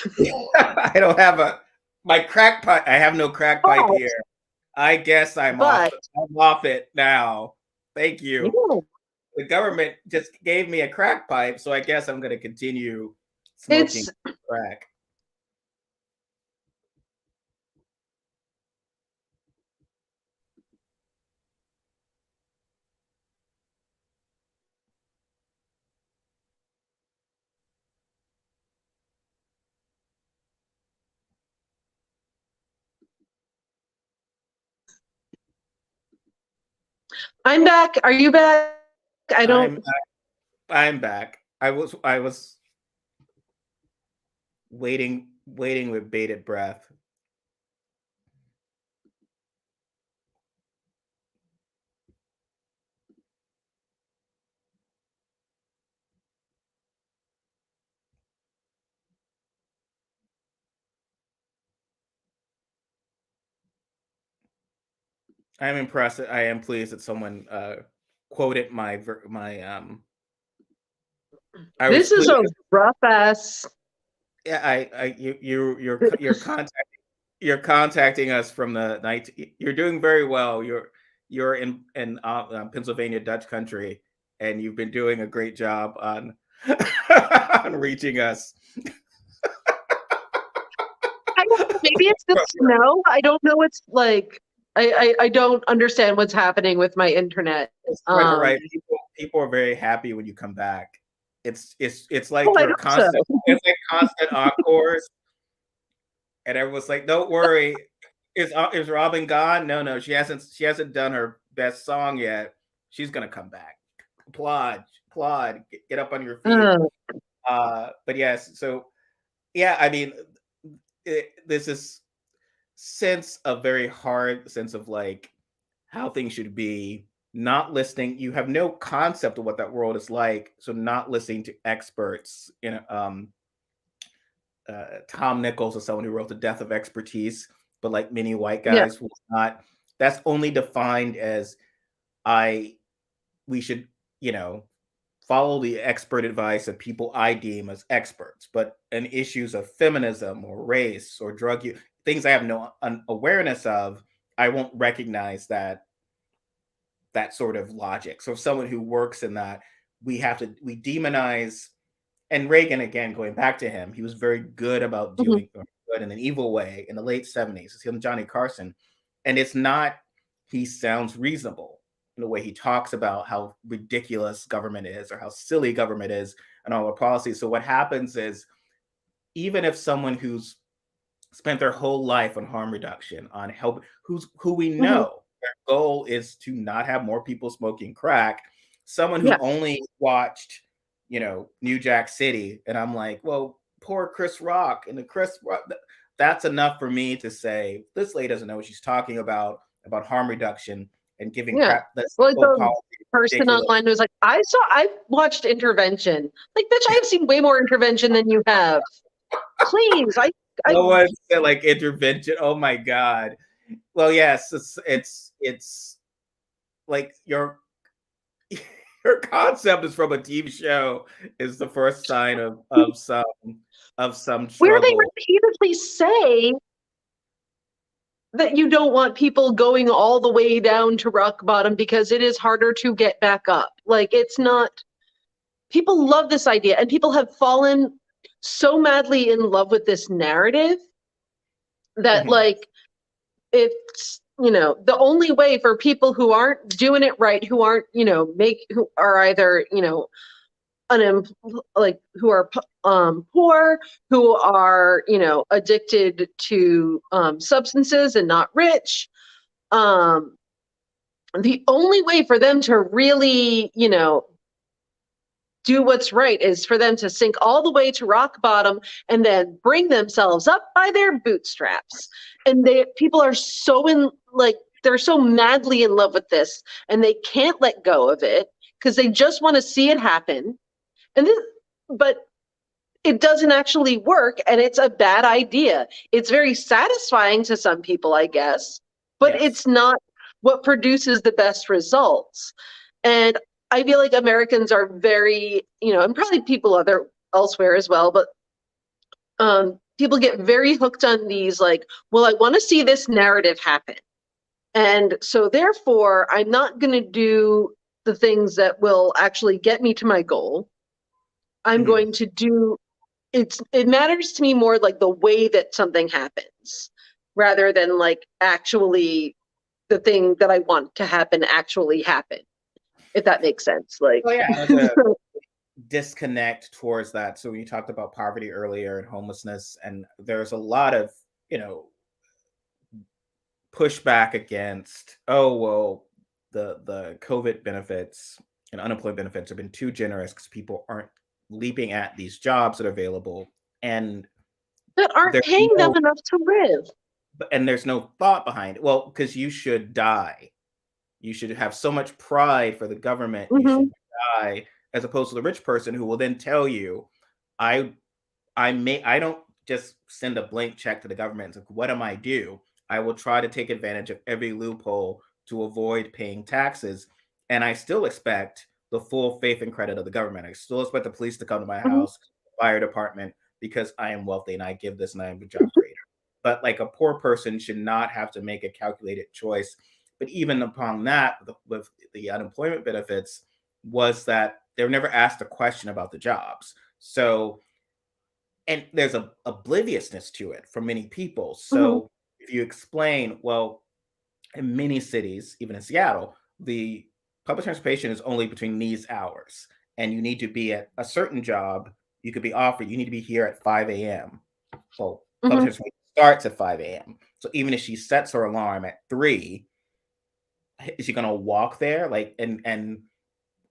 B: I don't have my crack pipe. I have no crack pipe here. I guess I'm off it now. Thank you. Yeah. The government just gave me a crack pipe, so I guess I'm going to continue smoking crack.
A: I'm back. Are you back? I don't.
B: I'm back. I was waiting with bated breath. I am impressed. I am pleased that someone quoted my.
A: This is a rough ass.
B: Yeah, you're contacting us from the night. You're doing very well. You're in Pennsylvania, Dutch country, and you've been doing a great job on on reaching us.
A: Maybe it's the snow. I don't know. It's like I don't understand what's happening with my internet.
B: Right. People are very happy when you come back. It's like your constant. It's like constant encores, and everyone's like, "Don't worry, is Robyn gone? No, she hasn't done her best song yet. She's gonna come back. Applaud, get up on your feet." But yes, so yeah, I mean, this is a very hard sense of like how things should be. Not listening, you have no concept of what that world is like, so not listening to experts. Tom Nichols is someone who wrote The Death of Expertise, but like many white guys will not. That's only defined as we should follow the expert advice of people I deem as experts, but in issues of feminism or race or drug use, things I have no awareness of, I won't recognize that sort of logic. So someone who works in that, we demonize. And Reagan, again, going back to him, he was very good about doing good in an evil way in the late 70s. It's him, Johnny Carson. And it's not, he sounds reasonable in the way he talks about how ridiculous government is or how silly government is and all the policies. So what happens is, even if someone who's spent their whole life on harm reduction, on help, who we know, their goal is to not have more people smoking crack. Someone who only watched New Jack City, and I'm like, well, poor Chris Rock and the Chris Rock. That's enough for me to say this lady doesn't know what she's talking about harm reduction and giving
A: Yeah.
B: crap. That's
A: Well, the
B: policy
A: person
B: ridiculous.
A: online was like, I watched Intervention. Like, bitch, I have seen way more Intervention than you have. Please,
B: No one said like Intervention. Oh my God. Well, yes, it's like your concept is from a TV show is the first sign of some struggle.
A: Where they repeatedly say that you don't want people going all the way down to rock bottom because it is harder to get back up. Like, it's not, people love this idea, and people have fallen so madly in love with this narrative that like, it's, the only way for people who aren't doing it right, who aren't, who are either, who are poor, who are addicted to substances and not rich. The only way for them to really do what's right is for them to sink all the way to rock bottom and then bring themselves up by their bootstraps. And people are they're so madly in love with this, and they can't let go of it because they just want to see it happen. But it doesn't actually work, and it's a bad idea. It's very satisfying to some people, I guess, but It's not what produces the best results. And I feel like Americans are very, and probably people elsewhere as well, but people get very hooked on these, like, well, I want to see this narrative happen. And so therefore, I'm not going to do the things that will actually get me to my goal. I'm going to do it matters to me more like the way that something happens rather than like actually the thing that I want to happen actually happen, if that makes sense. Like,
B: disconnect towards that. So when you talked about poverty earlier and homelessness, and there's a lot of, pushback against, the COVID benefits and unemployment benefits have been too generous because people aren't leaping at these jobs that are available and
A: that aren't paying them enough to live.
B: And there's no thought behind it. Well, because you should die. You should have so much pride for the government. You should die, as opposed to the rich person who will then tell you, I don't just send a blank check to the government. It's like, what am I do? I will try to take advantage of every loophole to avoid paying taxes. And I still expect the full faith and credit of the government. I still expect the police to come to my house, fire department, because I am wealthy and I give this and I am a job creator. But like a poor person should not have to make a calculated choice. But even upon that, with the unemployment benefits, was that they were never asked a question about the jobs. So, and there's a obliviousness to it for many people. So if you explain, well, in many cities, even in Seattle, the public transportation is only between these hours, and you need to be at a certain job. You could be offered, you need to be here at 5 a.m. Well, public transportation starts at 5 a.m. So even if she sets her alarm at 3, is she going to walk there? Like, and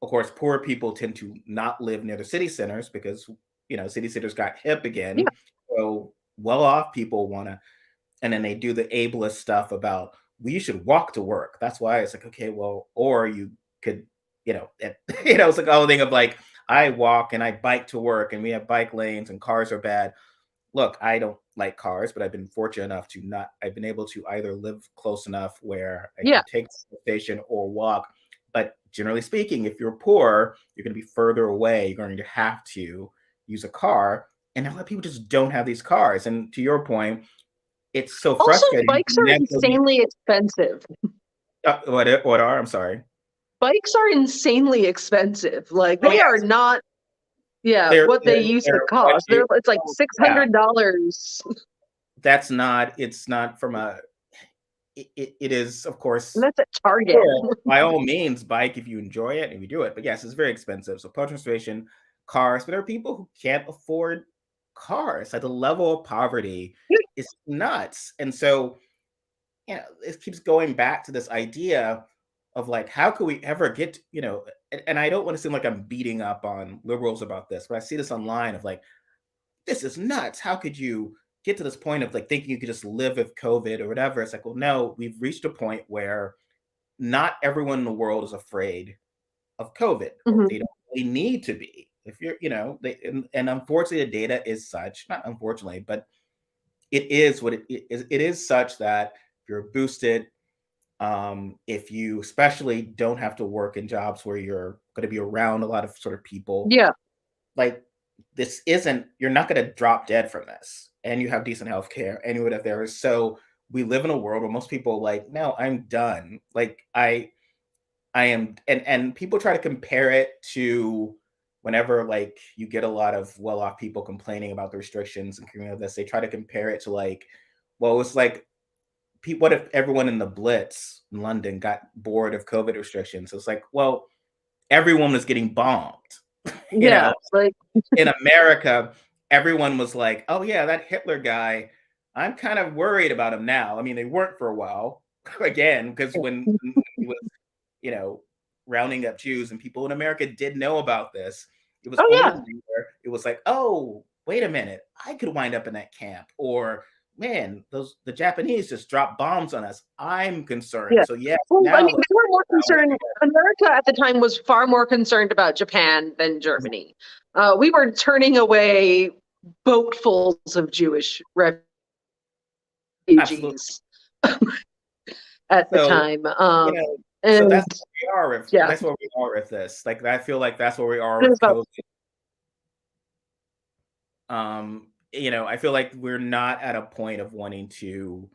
B: of course, poor people tend to not live near the city centers because, city centers got hip again. Yeah. So well-off people want to, and then they do the ableist stuff about, well, you should walk to work. That's why it's like, okay, well, or you could, it's like a whole thing of like, I walk and I bike to work and we have bike lanes and cars are bad. Look, I don't like cars, but I've been fortunate enough I've been able to either live close enough where I can take the station or walk. But generally speaking, if you're poor, you're going to be further away. You're going to have to use a car. And a lot of people just don't have these cars. And to your point, it's so frustrating.
A: Also, bikes are insanely expensive.
B: What are? I'm sorry.
A: Bikes are insanely expensive. Like, they are not what they used to cost. It's like $600.
B: That's not, it's not from a, it is, of course.
A: And that's at Target.
B: By all means, bike if you enjoy it and you do it. But yes, it's very expensive. So public transportation, cars, but there are people who can't afford cars. Like the level of poverty is nuts. And so, it keeps going back to this idea of like, how could we ever get, and I don't want to seem like I'm beating up on liberals about this, but I see this online of like, this is nuts. How could you get to this point of like thinking you could just live with COVID or whatever? It's like, well, no, we've reached a point where not everyone in the world is afraid of COVID. Or they don't really need to be. If you're, and unfortunately, the data is such, not unfortunately, but it is what it is. It is such that if you're boosted, if you especially don't have to work in jobs where you're going to be around a lot of sort of people,
A: Yeah.
B: like you're not going to drop dead from this, and you have decent health care and whatever. So we live in a world where most people like, no, I'm done. Like I am, and people try to compare it to whenever like you get a lot of well-off people complaining about the restrictions and this, they try to compare it to like, well, it's like, what if everyone in the Blitz in London got bored of COVID restrictions? It's like, well, everyone was getting bombed.
A: Yeah, like
B: in America, everyone was like, oh yeah, that Hitler guy, I'm kind of worried about him now. I mean, they weren't for a while, again, because when he was, rounding up Jews, and people in America did know about this, it was only later, it was like, oh, wait a minute, I could wind up in that camp, or man, the Japanese just dropped bombs on us. I'm concerned.
A: Yeah.
B: So yes,
A: well,
B: now
A: I mean, they were more concerned. America at the time was far more concerned about Japan than Germany. We were turning away boatfuls of Jewish refugees at the time.
B: So that's where we are with, that's where we are with this. Like, I feel like that's where we are with COVID. I feel like we're not at a point of wanting to.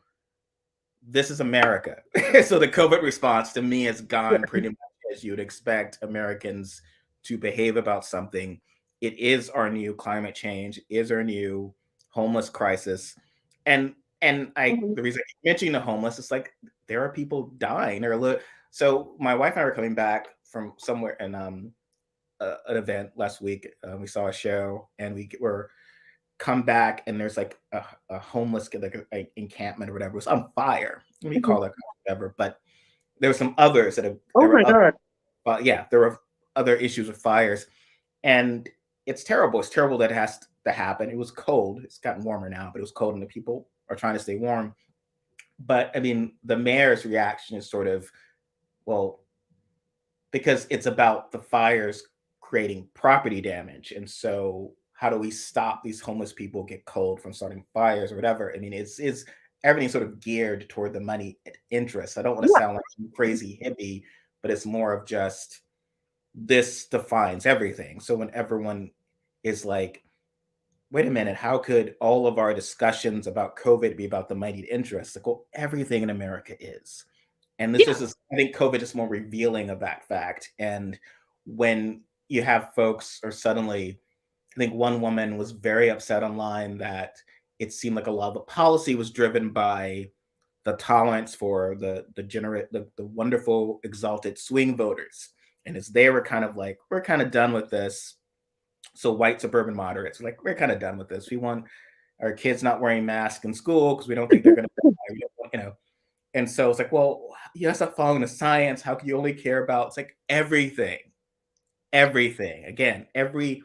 B: This is America. So the COVID response to me has gone pretty much as you'd expect Americans to behave about something. It is our new climate change, is our new homeless crisis. And the reason I keep mentioning the homeless is like, there are people dying. So my wife and I were coming back from somewhere in an event last week. We saw a show, and we were come back, and there's like a homeless like a encampment or whatever. It was on fire. We call it whatever, but there were some others that have.
A: Oh my God!
B: But yeah, there were other issues with fires, and it's terrible. It's terrible that it has to happen. It was cold. It's gotten warmer now, but it was cold, and the people are trying to stay warm. But I mean, the mayor's reaction is sort of, well, because it's about the fires creating property damage, and so how do we stop these homeless people get cold from starting fires or whatever? I mean, it's everything sort of geared toward the money interest. I don't want to sound like some crazy hippie, but it's more of just, this defines everything. So when everyone is like, wait a minute, how could all of our discussions about COVID be about the money interest? Like, well, everything in America is. And this is, I think COVID is more revealing of that fact. And when you have folks, or suddenly, I think one woman was very upset online that it seemed like a lot of the policy was driven by the tolerance for the wonderful, exalted swing voters. And as they were kind of like, we're kind of done with this. So white suburban moderates, like, we're kind of done with this. We want our kids not wearing masks in school because we don't think they're going to, And so it's like, well, you have to follow the science. How can you only care about, it's like everything. Again, every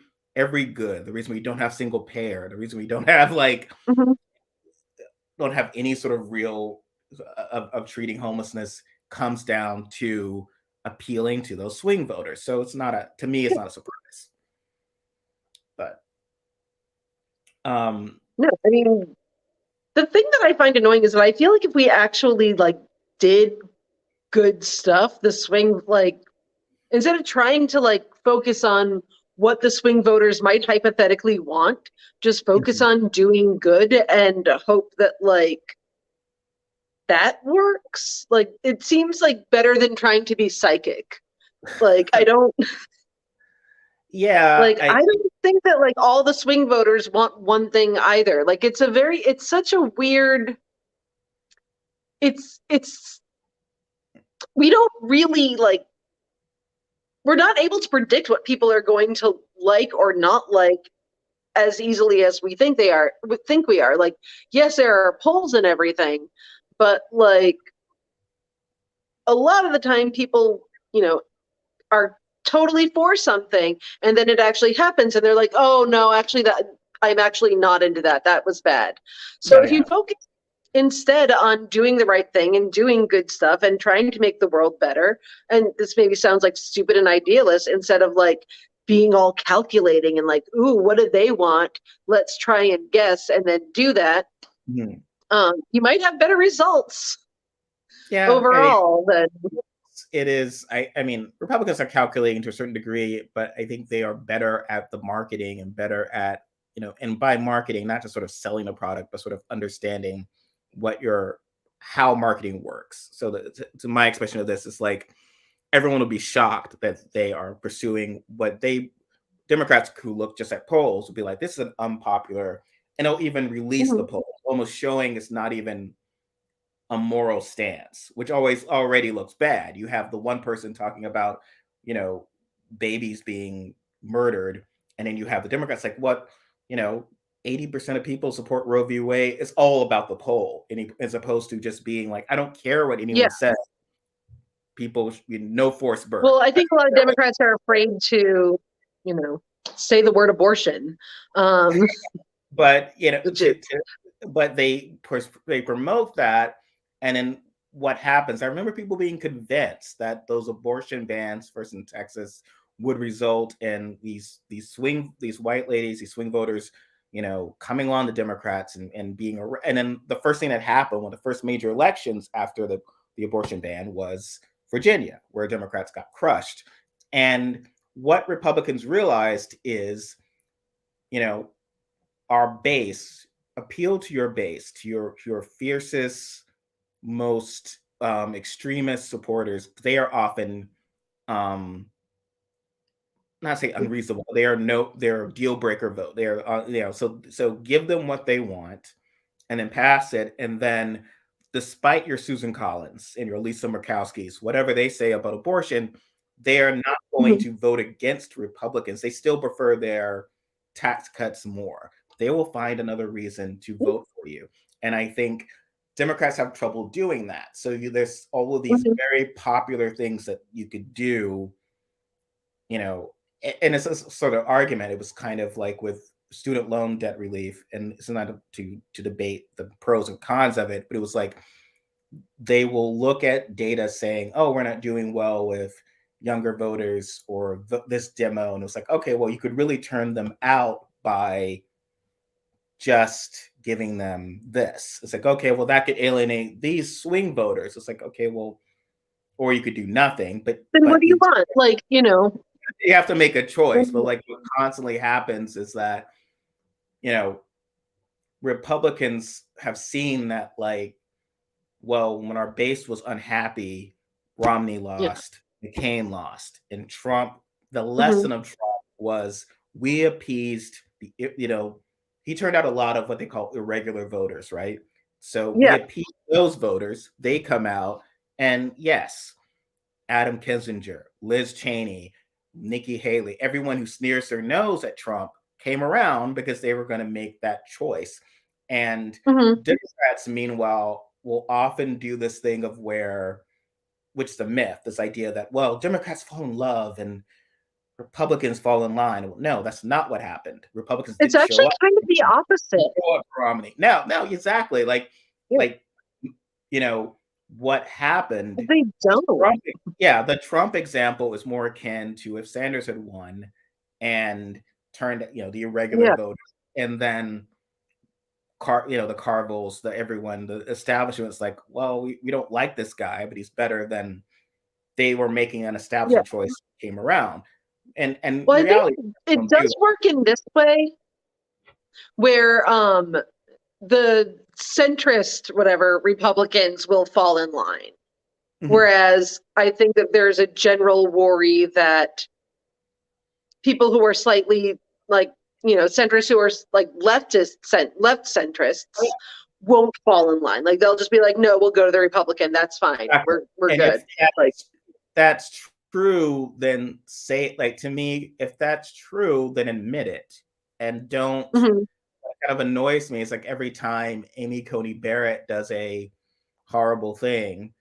B: good. The reason we don't have single payer, the reason we don't have like, don't have any sort of real of treating homelessness comes down to appealing to those swing voters. So it's not to me, it's not a surprise. But
A: no, I mean, the thing that I find annoying is that I feel like if we actually like did good stuff, the swing, like, instead of trying to like focus on what the swing voters might hypothetically want, just focus on doing good and hope that like that works. Like, it seems like better than trying to be psychic. Like, I don't.
B: Yeah.
A: Like, I don't think that like all the swing voters want one thing either. Like, it's such a weird. We don't really like. We're not able to predict what people are going to like or not like as easily as we think we are. Like, yes, there are polls and everything, but like, a lot of the time people, are totally for something, and then it actually happens and they're like, oh no, actually I'm actually not into that. That was bad. So if you focus instead on doing the right thing and doing good stuff and trying to make the world better, and this maybe sounds like stupid and idealist, instead of like being all calculating and like, ooh, what do they want? Let's try and guess and then do that. You might have better results overall than
B: it is. I mean, Republicans are calculating to a certain degree, but I think they are better at the marketing and better at, and by marketing, not just sort of selling the product, but sort of understanding how marketing works. So to my expression of this is like, everyone will be shocked that they are pursuing what Democrats who look just at polls will be like, this is an unpopular, and they'll even release the poll, almost showing it's not even a moral stance, which already looks bad. You have the one person talking about, babies being murdered, and then you have the Democrats like, what, 80% of people support Roe v. Wade. It's all about the poll, as opposed to just being like, I don't care what anyone says. People, no forced birth.
A: Well, I think a lot of Democrats are afraid to, say the word abortion.
B: But but they promote that, and then what happens? I remember people being convinced that those abortion bans, first in Texas, would result in these white ladies, these swing voters, coming on the Democrats and being and then the first thing that happened, one of the first major elections after the abortion ban, was Virginia, where Democrats got crushed. And what Republicans realized is, our base, appeal to your base, to your fiercest, most extremist supporters. They are often not say unreasonable. They're a deal breaker vote. They're so give them what they want, and then pass it. And then, despite your Susan Collins and your Lisa Murkowski's, whatever they say about abortion, they are not going to vote against Republicans. They still prefer their tax cuts more. They will find another reason to vote for you. And I think Democrats have trouble doing that. So there's all of these very popular things that you could do, and it's a sort of argument. It was kind of like with student loan debt relief, and it's not to debate the pros and cons of it, but it was like, they will look at data saying, oh, we're not doing well with younger voters or this demo. And it was like, okay, well, you could really turn them out by just giving them this. It's like, okay, well, that could alienate these swing voters. It's like, okay, well, or you could do nothing. But
A: then what do you want? Like,
B: you have to make a choice. But like, what constantly happens is that, Republicans have seen that, like, well, when our base was unhappy, Romney lost, McCain lost, and Trump, the lesson of Trump was, we appeased he turned out a lot of what they call irregular voters, right? So we appeased those voters. They come out, and yes, Adam Kinzinger, Liz Cheney, Nikki Haley, everyone who sneers their nose at Trump came around because they were going to make that choice. And Democrats, meanwhile, will often do this thing of which is a myth, this idea that, well, Democrats fall in love and Republicans fall in line. Well, no, that's not what happened. Republicans
A: it's actually kind of the opposite.
B: Romney. No, exactly. Like, what happened?
A: They don't.
B: The Trump example is more akin to if Sanders had won and turned, the irregular voters, and then the Carvilles, the establishment's like, well, we don't like this guy, but he's better than. They were making an establishment choice, came around. And
A: well, reality, I think it does work in this way, where the centrist, whatever, Republicans will fall in line. Whereas I think that there's a general worry that people who are slightly like, centrists, who are like left centrists, won't fall in line. Like, they'll just be like, no, we'll go to the Republican. That's fine. Exactly. We're good.
B: That's true, then say, like, to me, if that's true, then admit it, and don't. What kind of annoys me is, like, every time Amy Coney Barrett does a horrible thing,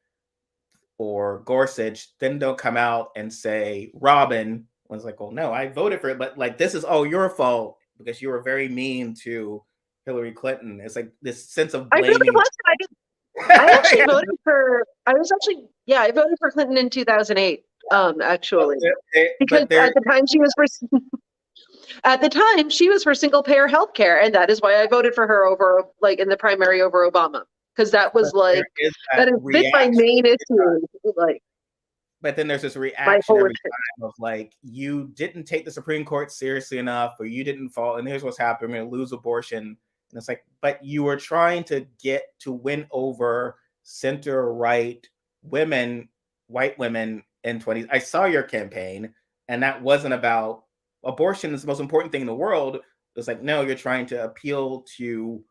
B: or Gorsuch, then they'll come out and say Robyn was like, well, no, I voted for it, but like this is all your fault because you were very mean to Hillary Clinton. It's like this sense of
A: I really
B: blaming.
A: wasn't. I actually voted for. I voted for Clinton in 2008. Actually, because at the time she was for single payer health care, and that is why I voted for her over, like, in the primary over Obama, because that was like that has been my main issue. Like,
B: but then there's this reaction every time of like, you didn't take the Supreme Court seriously enough, or you didn't fall, and here's what's happening: we're gonna lose abortion. And it's like, but you were trying to get to win over center right women, white women in 20s. I saw your campaign, and that wasn't about abortion is the most important thing in the world. It's like, no, you're trying to appeal to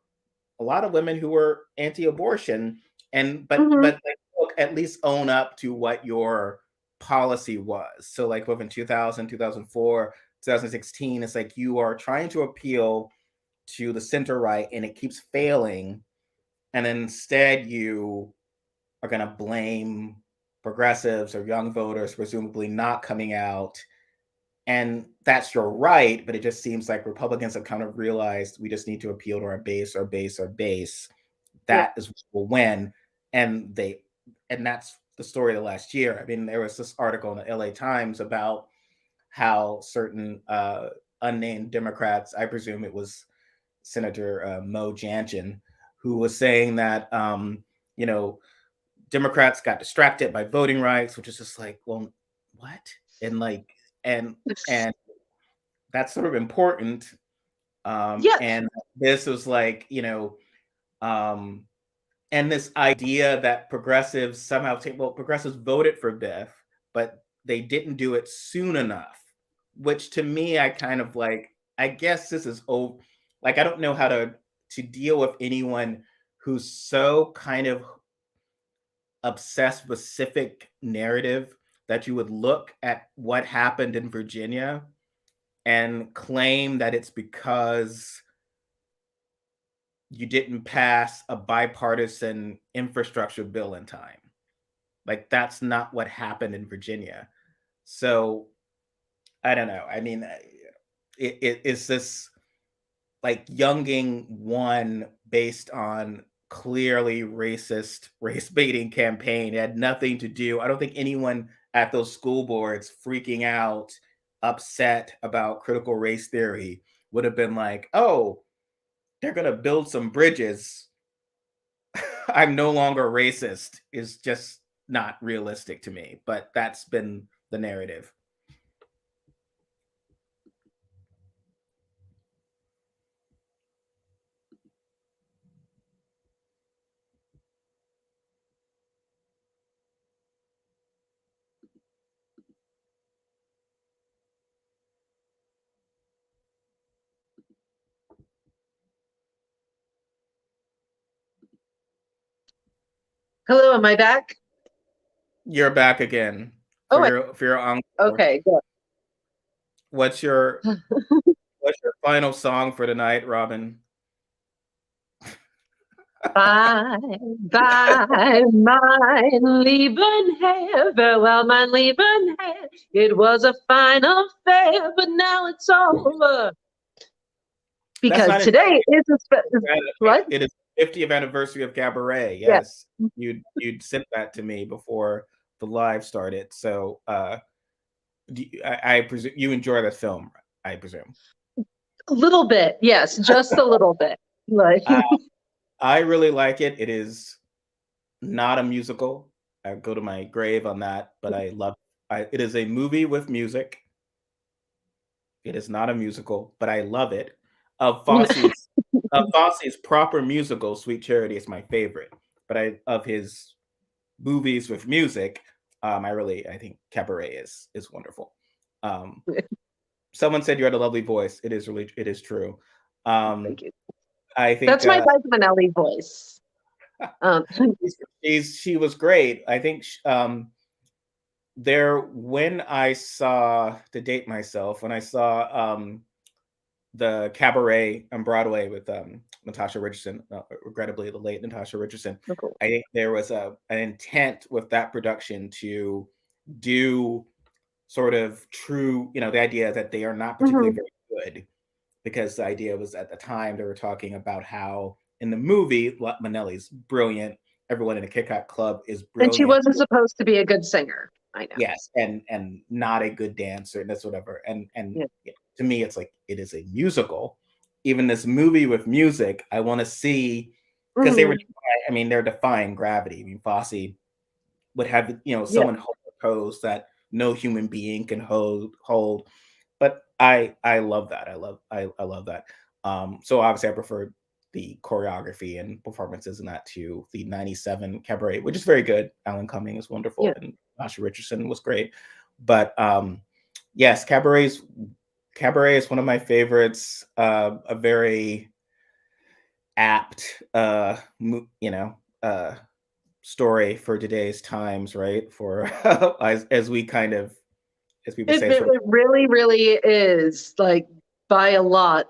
B: a lot of women who were anti-abortion, and but like, look, at least own up to what your policy was. So like within 2000, 2004, 2016, it's like you are trying to appeal to the center right, and it keeps failing, and instead you are going to blame progressives or young voters presumably not coming out. And that's your right, but it just seems like Republicans have kind of realized we just need to appeal to our base. That is what will win. And that's the story of the last year. I mean, there was this article in the LA Times about how certain unnamed Democrats, I presume it was Senator Mo Janchin, who was saying that, Democrats got distracted by voting rights, which is just like, well, what? And like, and that's sort of important. And this was like, and this idea that progressives somehow progressives voted for Biff, but they didn't do it soon enough, which to me, I kind of like, I guess this is like, I don't know how to deal with anyone who's so kind of obsessed with civic narrative that you would look at what happened in Virginia and claim that it's because you didn't pass a bipartisan infrastructure bill in time. Like, that's not what happened in Virginia. So I don't know. I mean, it's this like Younging won based on clearly racist, race baiting campaign. It had nothing to do. I don't think anyone at those school boards freaking out, upset about critical race theory would have been like, oh, they're going to build some bridges. I'm no longer racist is just not realistic to me, but that's been the narrative.
C: Hello, am I back?
B: You're back again for your encore.
C: Okay, good.
B: What's your final song for tonight, Robyn?
C: Bye, bye, mein lieben Herr, farewell, mein lieben Herr. It was a fine affair, but now it's over. Because today is what?
B: It is the 50th anniversary of Cabaret. Yes, you'd sent that to me before the live started. So I presume you enjoy the film. I presume
C: a little bit, yes, just a little bit. Like
B: I really like it. It is not a musical. I go to my grave on that, but I love. It is a movie with music. It is not a musical, but I love it. Of Fosse's proper musical, Sweet Charity is my favorite. But of his movies with music, I think Cabaret is wonderful. Someone said you had a lovely voice. It is true.
C: Thank you.
B: I think
C: that's my Liza Minnelli voice.
B: She was great. I think when I saw, to date myself, when I saw the Cabaret on Broadway with Natasha Richardson, regrettably the late Natasha Richardson.
A: Oh, cool.
B: I think there was an intent with that production to do sort of true, the idea that they are not particularly very good, because the idea was at the time they were talking about how in the movie Minnelli's brilliant, everyone in a Kit Kat club is brilliant,
A: and she wasn't supposed to be a good singer. I know.
B: yes, and not a good dancer, and that's whatever. And to me, it's like, it is a musical. Even this movie with music, I want to see, because they were, I mean, they're defying gravity. I mean, Fosse would have, someone hold a pose that no human being can hold. But I love that. I love that. So obviously I prefer the choreography and performances in that to the 97 Cabaret, which is very good. Alan Cumming is wonderful, and Natasha Richardson was great. But yes, Cabaret is one of my favorites. A very apt story for today's times, right? For as we kind of, as people say,
A: it really, really is, like, by a lot.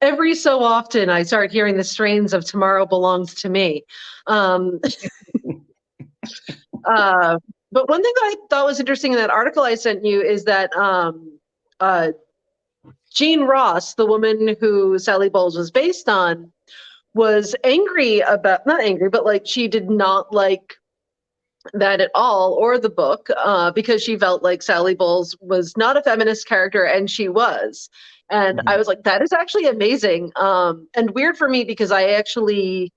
A: Every so often I start hearing the strains of Tomorrow Belongs to Me. But one thing that I thought was interesting in that article I sent you is that Jean Ross, the woman who Sally Bowles was based on, was angry about, not angry, but like she did not like that at all, or the book, because she felt like Sally Bowles was not a feminist character, and she was. And I was like, that is actually amazing. And weird for me, because I actually,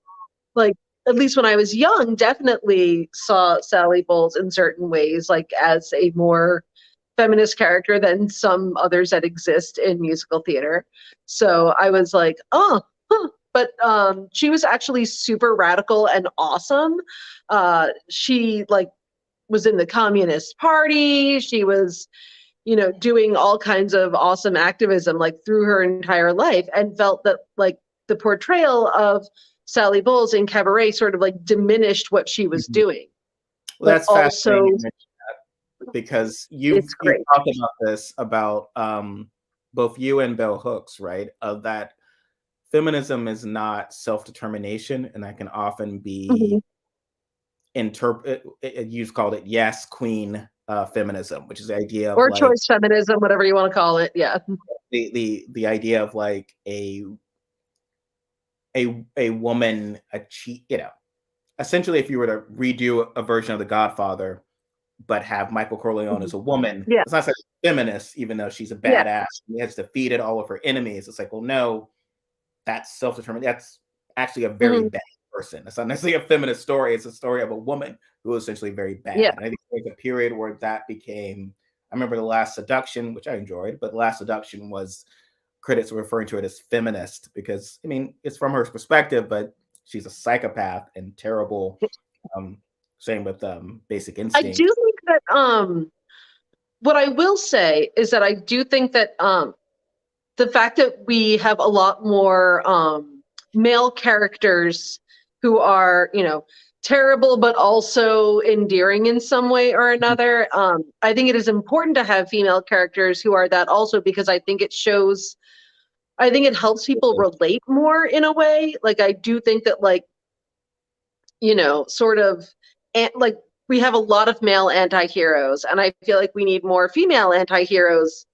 A: like, at least when I was young, definitely saw Sally Bowles in certain ways, like as a more feminist character than some others that exist in musical theater. So I was like, oh, huh. But she was actually super radical and awesome. She was in the Communist Party. She was, doing all kinds of awesome activism through her entire life, and felt that the portrayal of Sally Bowles in Cabaret sort of diminished what she was doing.
B: Well, that's fascinating, because you've talked about this, about both you and Bell Hooks, right? Of that feminism is not self-determination, and that can often be you've called it yes queen feminism, which is the idea of,
A: or choice feminism, whatever you want to call it. Yeah,
B: the idea of a woman essentially, if you were to redo a version of The Godfather but have Michael Corleone as a woman, it's not such a feminist, even though she's a badass and has defeated all of her enemies. It's like, well, no, that's self-determined. That's actually a very bad person. It's not necessarily a feminist story. It's a story of a woman who was essentially very bad. And I think there's a period where that became, I remember The Last Seduction, which I enjoyed, but The Last Seduction was, critics were referring to it as feminist, because, I mean, it's from her perspective, but she's a psychopath and terrible. Same with Basic Instinct.
A: I do think that what I will say is that I do think that the fact that we have a lot more male characters who are, terrible but also endearing in some way or another, I think it is important to have female characters who are that also, because I think it helps people relate more in a way. I do think that sort of, and we have a lot of male anti-heroes, and I feel like we need more female anti-heroes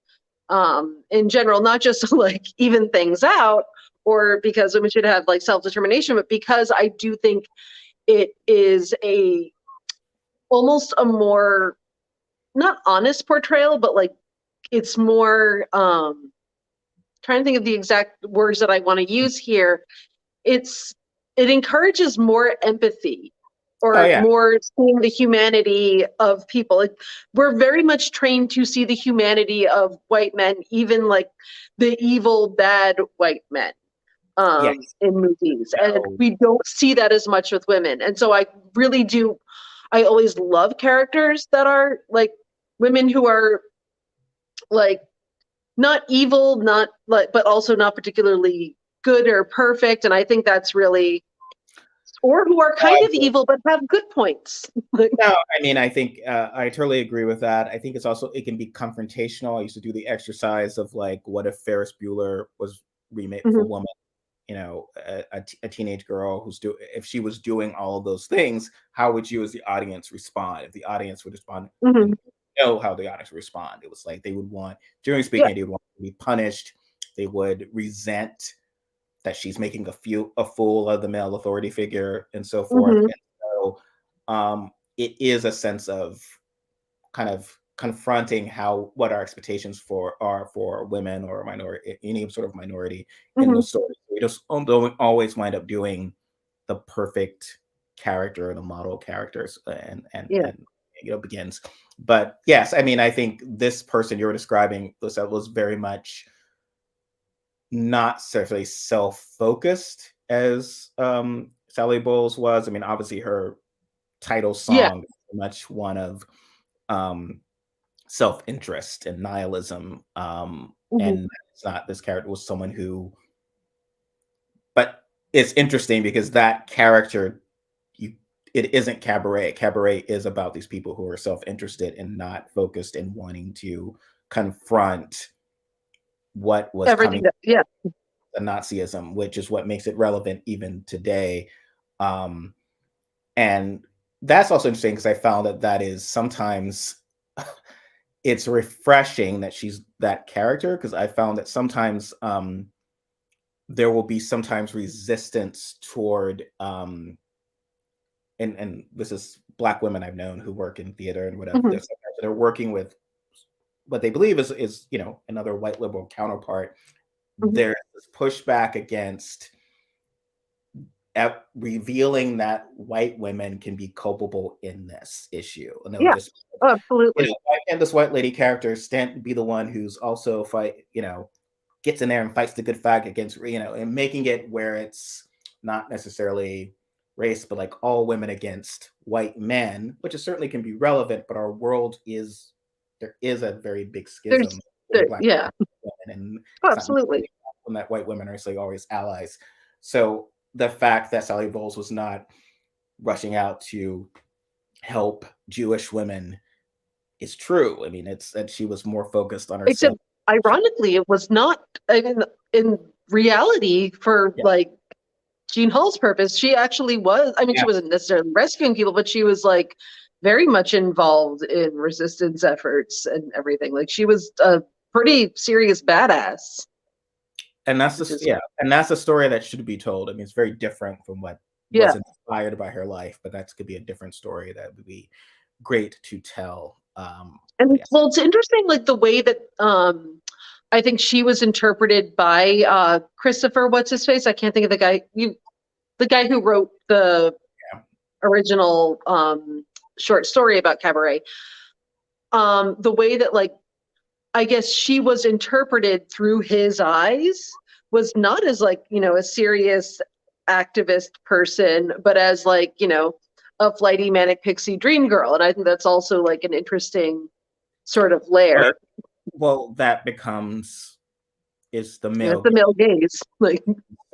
A: in general, not just to even things out, or because women should have self-determination, but because I do think it is almost a more, not honest portrayal, but it's more, trying to think of the exact words that I want to use here. It encourages more empathy, or more seeing the humanity of people. We're very much trained to see the humanity of white men, even the evil, bad white men in movies. And we don't see that as much with women. And so I always love characters that are women who are not evil, but also not particularly good or perfect. And I think that's really, or who are kind of evil but have good points.
B: No, I mean, I think I totally agree with that. I think it can be confrontational. I used to do the exercise of what if Ferris Bueller was remade for a woman, a teenage girl if she was doing all of those things, how would you as the audience respond? If the audience would respond,
A: Mhm.
B: know how the audience would respond. It was like they would want, generally
A: Yeah.
B: speaking, they would want to be punished. They would resent that she's making a fool of the male authority figure and so forth.
A: Mhm.
B: And so it is a sense of kind of confronting what our expectations are for women or minority, any sort of minority in
A: Mhm.
B: those stories. We just don't always wind up doing the perfect character, the model characters,
A: Yeah.
B: and begins. But yes, I mean, I think this person you were describing was very much not necessarily self-focused as Sally Bowles was. I mean, obviously her title
A: Yeah.
B: song is much one of um, self-interest and nihilism.
A: Mhm.
B: And it's not, this character was someone who, but it's interesting because that character, it isn't Cabaret. Cabaret is about these people who are self-interested and not focused in wanting to confront what was
A: Everything
B: coming,
A: that, yeah.
B: the Nazism, which is what makes it relevant even today. Um, and that's also interesting because I found that is sometimes it's refreshing that she's that character, because I found that sometimes there will be sometimes resistance toward and this is Black women I've known who work in theater and whatever.
A: Mhm.
B: They're working with what they believe is another white liberal counterpart.
A: Mhm.
B: There's this pushback against revealing that white women can be culpable in this issue, and they'll
A: Yeah.
B: just,
A: Absolutely.
B: why can't this white lady character be the one who's also gets in there and fights the good fight against, and making it where it's not necessarily race, but like all women against white men, which is certainly can be relevant, but there is a very big schism between Black
A: Yeah.
B: women, and it's not
A: Absolutely.
B: when that white women are necessarily always allies. So the fact that Sally Bowles was not rushing out to help Jewish women is true. I mean, it's that she was more focused on
A: Except,
B: herself.
A: ironically, it was not, I mean, in reality, for
B: Yeah.
A: like Jean Hall's purpose, she actually was, I mean,
B: Yeah.
A: she wasn't necessarily rescuing people, but she was like very much involved in resistance efforts and everything. Like she was a pretty serious badass.
B: And that's
A: Which is,
B: and that's a story that should be told. I mean, it's very different from what
A: yeah.
B: was inspired by her life, but that could be a different story that would be great to tell.
A: And
B: Yeah.
A: well, it's interesting, like the way that I think she was interpreted by Christopher, what's his face? I can't think of the guy who wrote the original short story about Cabaret. The way that, like, I guess she was interpreted through his eyes was not as like, a serious activist person, but as like, a flighty manic pixie dream girl. And I think that's also like an interesting sort of layer.
B: Well, that is the
A: It's
B: male.
A: the male gaze. Like,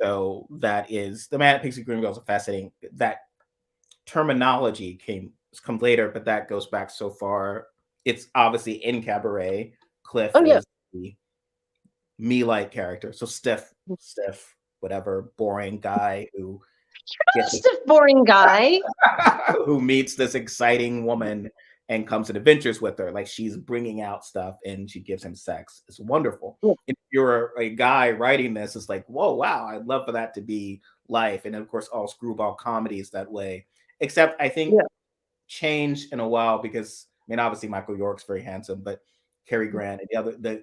B: So that is the Manic Pixie Dream Girls are fascinating. That terminology come later, but that goes back so far. It's obviously in Cabaret. Cliff
A: oh yeah,
B: is the me-like character. So stiff, whatever, boring guy who gets
A: just a boring guy.
B: who meets this exciting woman and comes and adventures with her. Like she's bringing out stuff and she gives him sex. It's wonderful.
A: Yeah.
B: If you're a guy writing this, it's like, whoa, wow, I'd love for that to be life. And of course, all screwball comedies that way. Except I think changed in a while because I mean, obviously Michael York's very handsome, but Cary Grant and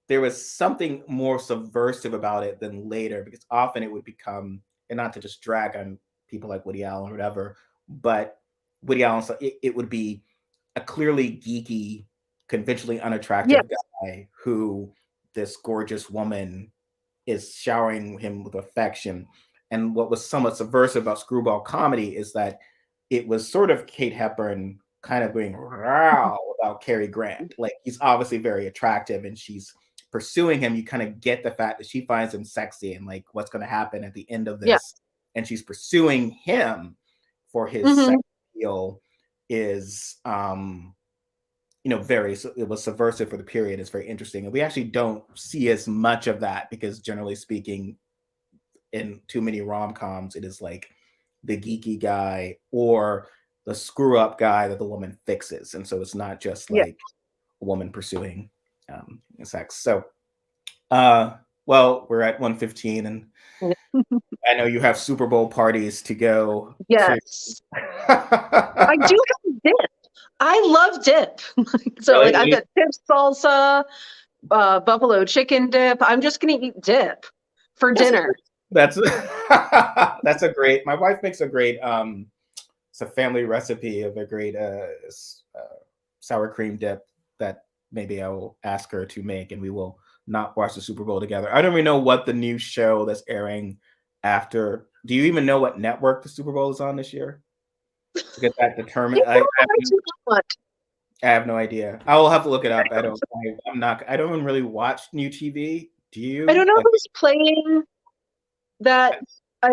B: there was something more subversive about it than later because often it would become, and not to just drag on people like Woody Allen or whatever, but Woody Allen, it would be a clearly geeky, conventionally unattractive guy who this gorgeous woman is showering him with affection. And what was somewhat subversive about screwball comedy is that it was sort of Kate Hepburn kind of being wow about Cary Grant. Like he's obviously very attractive and she's pursuing him. You kind of get the fact that she finds him sexy and like what's going to happen at the end of this.
A: Yeah.
B: And she's pursuing him for his sex appeal is it was subversive for the period. It's very interesting. And we actually don't see as much of that because generally speaking, in too many rom-coms, it is like the geeky guy or the screw up guy that the woman fixes. And so it's not just like a woman pursuing sex. So, well, we're at 1:15 and I know you have Super Bowl parties to go
A: Yes.
B: to.
A: I do have dip. I love dip. So
B: Really?
A: like I've got dip salsa, buffalo chicken dip. I'm just gonna eat dip for dinner.
B: That's that's a great. My wife makes a great. It's a family recipe of a great sour cream dip that maybe I will ask her to make, and we will not watch the Super Bowl together. I don't even know what the new show that's airing after. Do you even know what network the Super Bowl is on this year? To get that determined, I have no idea. I will have to look it up. I don't even really watch new TV. Do you?
A: I don't know who's playing that. I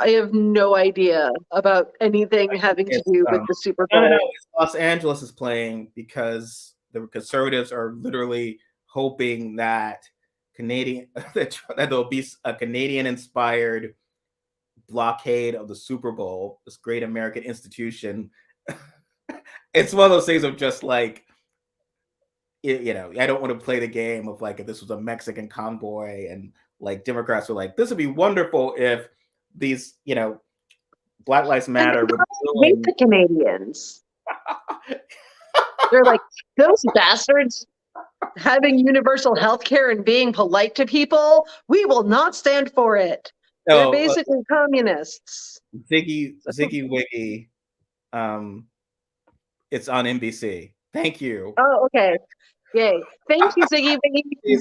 A: have no idea about anything having to do with the Super Bowl.
B: No. Los Angeles is playing because the conservatives are literally hoping that that there'll be a Canadian-inspired blockade of the Super Bowl, this great American institution. It's one of those things of just like, I don't want to play the game of like if this was a Mexican convoy and like Democrats were like, this would be wonderful if these, Black Lives Matter would
A: hate the Canadians. They're like, those bastards having universal health care and being polite to people, we will not stand for it. They're basically communists.
B: Ziggy Wiggy, it's on NBC. Thank you.
A: Oh, okay. Yay. Thank you, Ziggy Wiggy.
B: The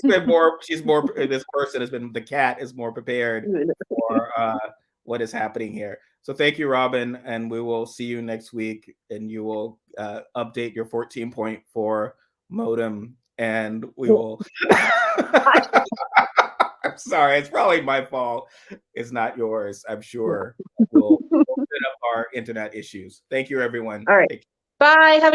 B: cat is more prepared for what is happening here. So thank you, Robyn, and we will see you next week, and you will update your 14.4 modem, and we will. I'm sorry, it's probably my fault. It's not yours, I'm sure. We'll set up our internet issues. Thank you, everyone.
A: All right. Bye. Have a